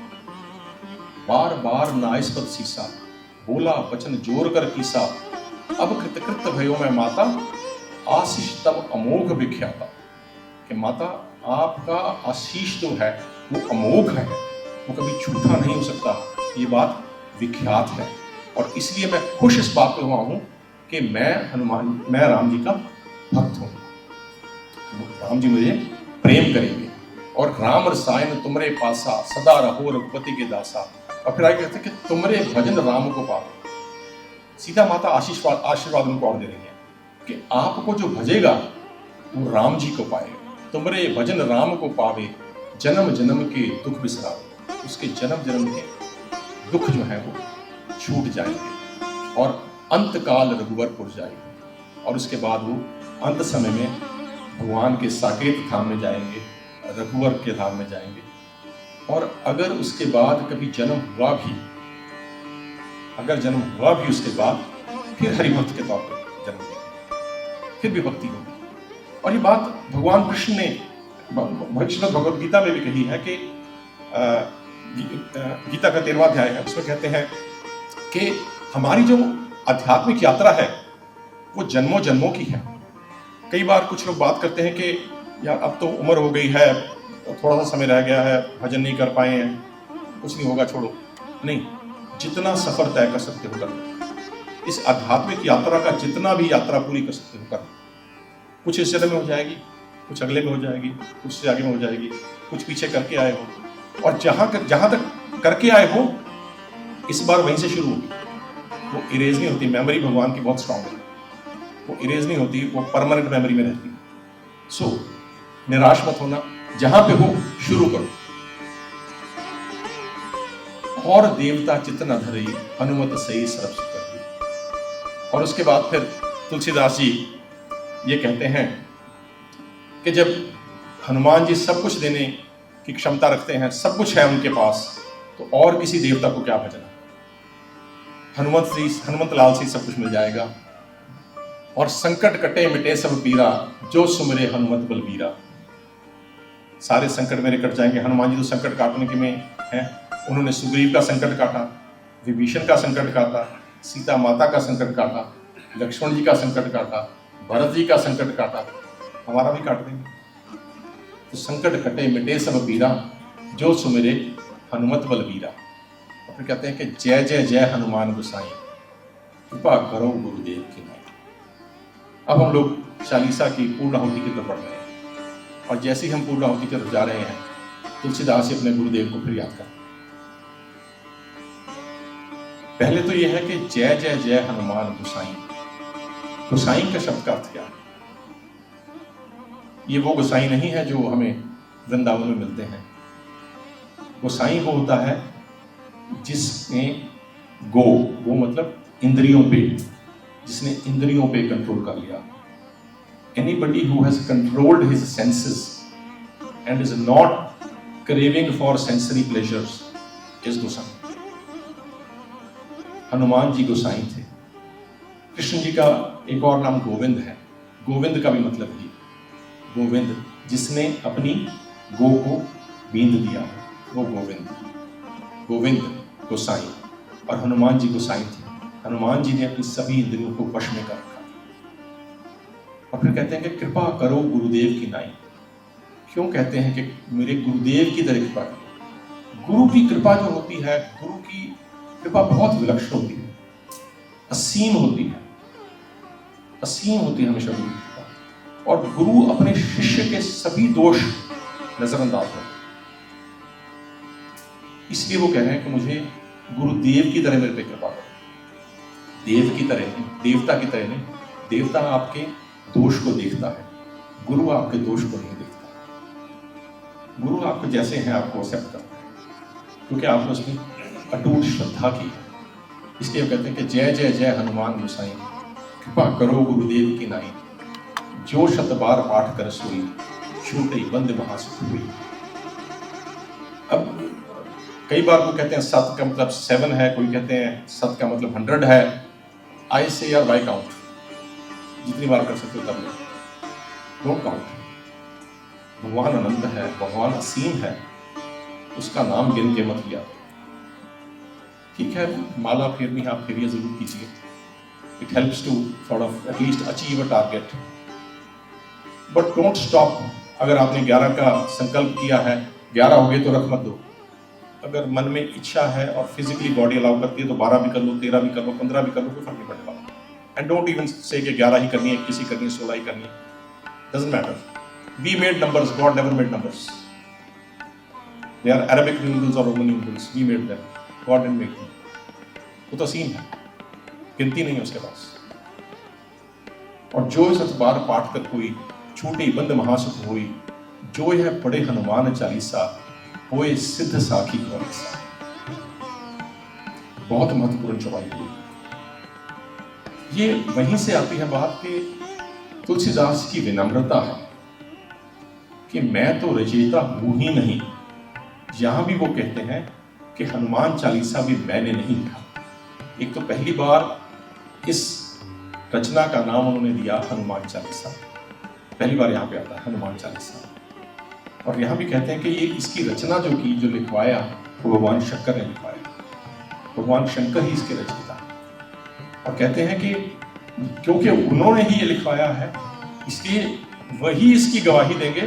बार बार नाइस्पद सीसा, बोला वचन जोर कर कीसा, अब कृत भयो मैं माता, आशीष तब अमोघ विख्याता। कि माता आपका आशीष जो है वो अमोघ है, वो कभी झूठा नहीं हो सकता, ये बात विख्यात है। और इसलिए मैं खुश इस बात पे हुआ हूं कि मैं राम जी का भक्त हूं। राम जी मुझे प्रेम करेंगे। और राम रसायन तुमरे पासा सदा रहो रघुपति के दासा। और फिर आगे कहते हैं कि तुमरे भजन राम को पावे। सीता माता आशीर्वाद उनको और दे रही है कि आपको जो भजेगा वो राम जी को पाएगा। तुमरे भजन राम को पावे, जन्म जन्म के दुख बिसरावे। उसके जन्म जन्म के दुख जो है वो छूट जाएंगे और अंत काल रघुवरपुर जाएंगे। और उसके बाद वो अंत समय में भगवान के साकेत धाम में जाएंगे, रघुवर के धाम में जाएंगे। और अगर उसके बाद कभी जन्म हुआ भी, उसके बाद फिर हरिभक्त के तौर पर जन्म लेंगे, फिर भी भक्ति होगी। और ये बात भगवान कृष्ण ने भगवद गीता में भी कही है कि गीता का 13वां अध्याय है, उसमें कहते हैं कि हमारी जो आध्यात्मिक यात्रा है वो जन्मों जन्मों की है। कई बार कुछ लोग बात करते हैं कि यार अब तो उम्र हो गई है, थोड़ा सा समय रह गया है, भजन नहीं कर पाए हैं, कुछ नहीं होगा, छोड़ो। नहीं, जितना सफर तय कर सकते हो कर। इस आध्यात्मिक यात्रा का जितना भी यात्रा पूरी कर सकते हो कर। कुछ इस जन्म में हो जाएगी, कुछ अगले में हो जाएगी, कुछ से आगे में हो जाएगी, कुछ पीछे करके आए हो, और जहां तक करके आए हो इस बार वहीं से शुरू होगी। वो इरेज नहीं होती, मेमोरी भगवान की बहुत स्ट्रांग है, वो इरेज नहीं होती, वो परमानेंट मेमोरी में रहती है। सो निराश मत होना, जहां पे हो शुरू करो। और देवता चित्त न धरई, हनुमत सही सरब सुकरई। और उसके बाद फिर तुलसीदास जी ये कहते हैं कि जब हनुमान जी सब कुछ देने की क्षमता रखते हैं, सब कुछ है उनके पास, तो और किसी देवता को क्या भजना। हनुमत लाल से सब कुछ मिल जाएगा। और संकट कटे मिटे सब पीरा, जो सुमरे हनुमत बलबीरा। सारे संकट मेरे कट जाएंगे। हनुमान जी तो संकट काटने के में हैं। उन्होंने सुग्रीव का संकट काटा, विभीषण का संकट काटा, सीता माता का संकट काटा, लक्ष्मण जी का संकट काटा, भरत जी का संकट काटा, हमारा भी काट देंगे। तो संकट कटे मिटे सब पीरा, जो सुमिरे हनुमत बलबीरा। और फिर कहते हैं कि जय जय जय हनुमान गोसाई, कृपा करो गुरुदेव की नाई। अब हम लोग चालीसा की पूर्णाहुति की तरफ बढ़ रहे हैं, और जैसे ही हम पूर्णाहुति की तरफ जा रहे हैं, तुलसीदास अपने गुरुदेव को फिर याद कर। पहले तो यह है कि जय जय जय हनुमान गोसाई। गोसाई का शब्द का अर्थ क्या है? ये वो गोसाई नहीं है जो हमें वृंदावन में मिलते हैं। गोसाई वो होता है जिसने गो मतलब इंद्रियों पे, जिसने इंद्रियों पे कंट्रोल कर लिया। Anybody who has controlled his senses and is not craving for sensory pleasures is गोसाई। हनुमान जी गोसाई थे। कृष्ण जी का एक और नाम गोविंद है। गोविंद का भी मतलब ही गोविंद, जिसने अपनी गो को बींद दिया है, वो गोविंद गोसाई। और हनुमान जी गोसाई थे। हनुमान जी ने अपनी सभी इंद्रियों को वश में कर रखा। और फिर कहते हैं कि कृपा करो गुरुदेव की नाई। क्यों कहते हैं कि मेरे गुरुदेव की तरह कृपा करो? गुरु की कृपा जो होती है, गुरु की कृपा बहुत विलक्षण होती है, असीम होती है, हमेशा गुरु की कृपा। और गुरु अपने शिष्य के सभी दोष नजरअंदाज होते, इसलिए वो कह रहे हैं कि मुझे गुरुदेव की तरह मेरे पे कृपा करो। देव की तरह नहीं, देवता की तरह नहीं। देवता आपके दोष को देखता है, गुरु आपके दोष को नहीं देखता। गुरु आपको जैसे हैं आपको एक्सेप्ट करता है, क्योंकि आपने उसमें अटूट श्रद्धा की है। इसलिए वो कहते हैं कि जय जय जय हनुमान गोसाई, कृपा करो गुरुदेव की नाई। जो शत बार पाठ कर सोई, छूटे बंद महासुख हुई। अब कई बार वो कहते हैं सत का मतलब 7 है, कोई कहते हैं सत का मतलब 100 है। आई से यार बाय काउंट, जितनी बार कर सकते हो तब ले, डोंट काउंट। भगवान अनंत है, भगवान असीम है, उसका नाम गिन के मत लिया। ठीक है, माला फेरनी आप फेरिए जरूर कीजिए। It helps to sort of at least achieve a target, but don't stop. अगर आपने 11 का संकल्प किया है, 11 हो गए तो रख मत दो। अगर मन में इच्छा है और फिजिकली बॉडी अलाउ करती है तो 12 भी कर लो, 13 भी कर लो, 15 भी कर लो, कोई फर्क नहीं पड़ने वाला। एंड डोंट इवन से कि 11 ही करनी है, किसी करनी है 16 ही करनी है, doesn't matter. We made numbers, God never made numbers. They are Arabic numerals or Roman numerals. We made them. God didn't make them. वो तो सीन है, गिनती नहीं है उसके पास। और जो इस अखबार पाठ कर कोई छूटी बंद महासुख हुई, जो यह पढ़े हनुमान चालीसा होए सिद्ध साखी को। बहुत महत्वपूर्ण चौपाई हुई। ये वहीं से आती है बात कि तुलसीदास की विनम्रता है कि मैं तो रचयिता हूं ही नहीं। यहां भी वो कहते हैं कि हनुमान चालीसा भी मैंने नहीं लिखा। एक तो पहली बार इस रचना का नाम उन्होंने दिया हनुमान चालीसा, पहली बार यहां पे आता है हनुमान चालीसा। और यहां भी कहते हैं कि ये इसकी रचना जो लिखवाया वो भगवान शंकर ने लिखवाया, भगवान शंकर ही इसके रचयिता। और कहते हैं कि क्योंकि उन्होंने ही ये लिखवाया है, इसलिए वही इसकी गवाही देंगे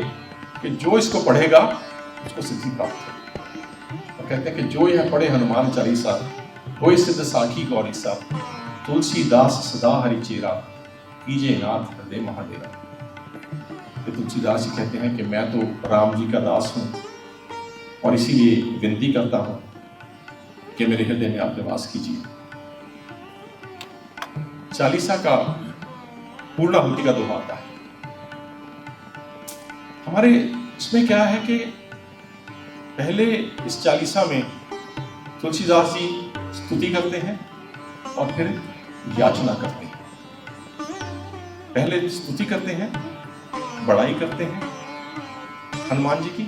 कि जो इसको पढ़ेगा उसको सिद्धि प्राप्त होगी। और कहते हैं कि जो यह पढ़े हनुमान चालीसा होए सिद्ध साखी गौरी सा, तुलसीदास सदा हरि चेरा कीजे नाथ हृदय महाडेरा। तुलसीदास जी कहते हैं कि मैं तो राम जी का दास हूं और इसीलिए विनती करता हूं कि मेरे हृदय में आप निवास कीजिए। चालीसा का पूर्णाहुति का दोहा आता है। हमारे इसमें क्या है कि पहले इस चालीसा में तुलसीदास जी स्तुति करते हैं और फिर याचना करते हैं। पहले स्तुति करते हैं, बड़ाई करते हैं हनुमान जी की,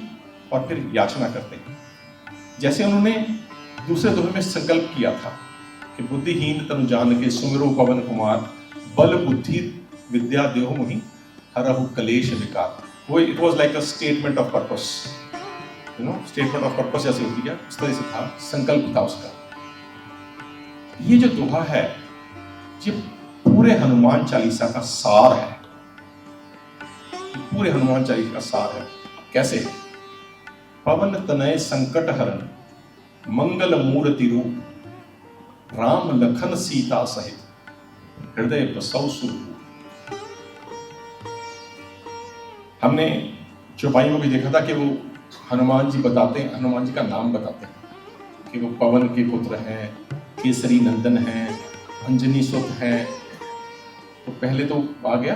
और फिर याचना करते हैं। जैसे उन्होंने दूसरे दोहे में संकल्प किया था कि बुद्धिहीन तनु जान के सुमिरो पवन कुमार, बल बुद्धि विद्या देहो मोहि हरहु कलेश विकार। वो it was like a statement of purpose, statement of purpose जैसे होती है उस तरह से था, संकल्प था उसका। ये जो दोहा है ये पूरे हनुमान चालीसा का सार है, पूरे हनुमान चालीसा का सार है। कैसे? पवन तनय संकट हरण मंगल मूर्ति रूप, राम लखन सीता सहित हृदय बसौ सुरभूप। हमने चौपाई में भी देखा था कि वो हनुमान जी बताते हैं, हनुमान जी का नाम बताते हैं कि वो पवन के पुत्र हैं, केसरी नंदन हैं, अंजनी सुत हैं। तो पहले तो आ गया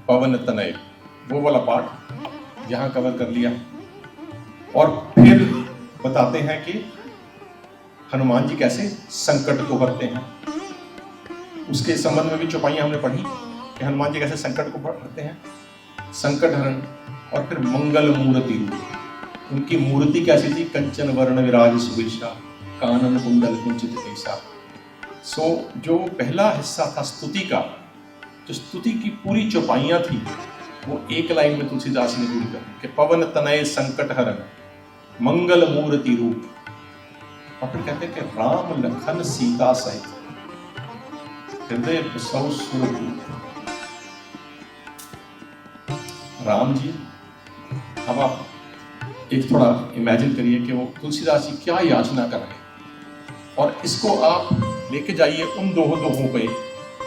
पवन तनय, वो वाला पार्ट यहां कवर कर लिया। और फिर बताते हैं कि हनुमान जी कैसे संकट को हरते हैं। उसके संबंध में भी चौपाइयां हमने पढ़ी कि हनुमान जी कैसे संकट को हरते हैं, संकट हरण। और फिर मंगल मूर्ति रूप, उनकी मूर्ति कैसी थी? कंचन वर्ण विराज सुवेशा, कानन कुंडल कुंचित केसा। सो जो पहला हिस्सा था स्तुति का, जो स्तुति की पूरी चौपाइयां थी वो एक लाइन में तुलसीदास ने पूरी कर कि पवन तनय संकट हरण मंगल मूर्ति रूप। और फिर कहते हैं कि राम लखन सीता सहित हृदय बसौ सुरभूप। राम जी, अब आप एक थोड़ा इमेजिन करिए कि वो तुलसीदास जी क्या याचना कर रहे हैं, और इसको आप लेके जाइए उन दोहों पे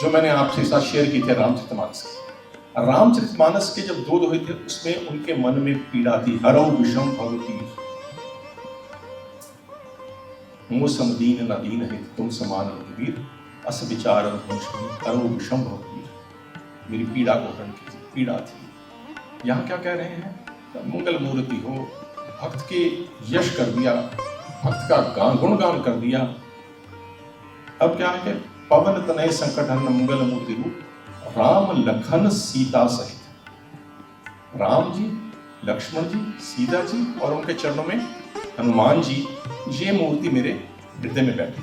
जो मैंने आपसे साथ शेयर की थे रामचरितमानस के। रामचरितमानस के जब दो दोहे थे उसमें उनके मन में पीड़ा थी, हरौ विषम भवती मुँह समदीन न दीन है तुम समान रघुवीर, अस विचार हरौ विषम भवती। मेरी पीड़ा को हरण कीजिए, पीड़ा थी। यहाँ क्या कह रहे हैं? मंगल मूर्ति हो, भक्त के यश कर दिया, भक्त का गुणगान कर दिया। अब क्या है कि पवन तनय संकट हरण मंगल मूर्ति रूप, राम लखन सीता सहित। राम जी, लक्ष्मण जी, सीता जी और उनके चरणों में हनुमान जी, ये मूर्ति मेरे हृदय में बैठी।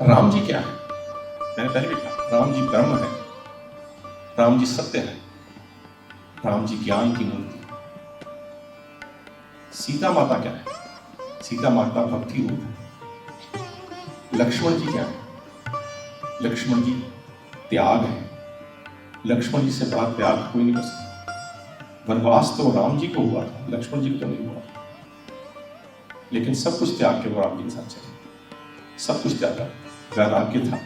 राम जी क्या है? मैंने पहले भी कहा, राम जी ब्रह्म है, राम जी सत्य है, राम जी ज्ञान की मूर्ति। सीता माता क्या है? सीता माता भक्ति रूप है। लक्ष्मण जी क्या है? लक्ष्मण जी त्याग है। लक्ष्मण जी से बड़ा त्याग कोई नहीं कर सकता। वनवास तो राम जी को हुआ था, लक्ष्मण जी को तो नहीं हुआ, लेकिन सब कुछ त्याग के वो राम जी के साथ चले, सब कुछ त्यागा, वैराग्य था।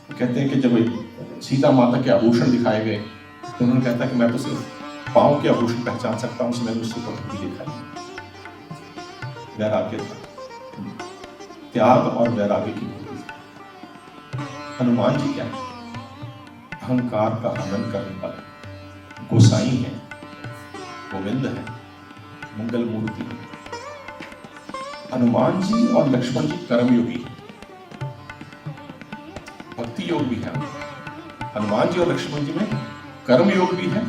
कहते हैं कि जब सीता माता के आभूषण दिखाए गए तो उन्होंने कहता कि मैं तो सिर्फ पाँव के आभूषण पहचान सकता हूं, मैंने उससे भक्ति देखा है। वैराग्य था, त्याग और वैराग्य की मूर्ति। हनुमान जी क्या है? अहंकार का हनन करने वाले गोसाई है, गोविंद है, मंगल मूर्ति है। हनुमान जी और लक्ष्मण जी कर्मयोगी, भक्ति योग भी है। हनुमान जी और लक्ष्मण जी में कर्म योग भी है,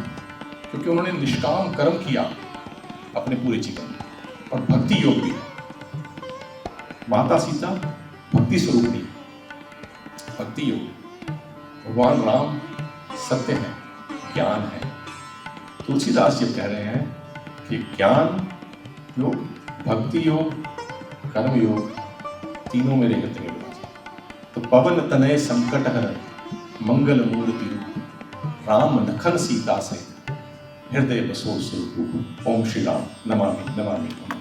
क्योंकि उन्होंने निष्काम कर्म किया अपने पूरे जीवन में, और भक्ति योग भी है। माता सीता भक्ति स्वरूपी, भक्ति योग। भगवान राम सत्य है, ज्ञान है। तुलसीदास जी कह रहे हैं कि ज्ञान योग, भक्ति योग, कर्म योग तीनों में रहते हैं। तो पवन तनय संकट हर मंगल मूर्ति रूप, राम लखन सीता से हृदय बसो सुरभूप। ओम श्री राम। नमामि नमामि।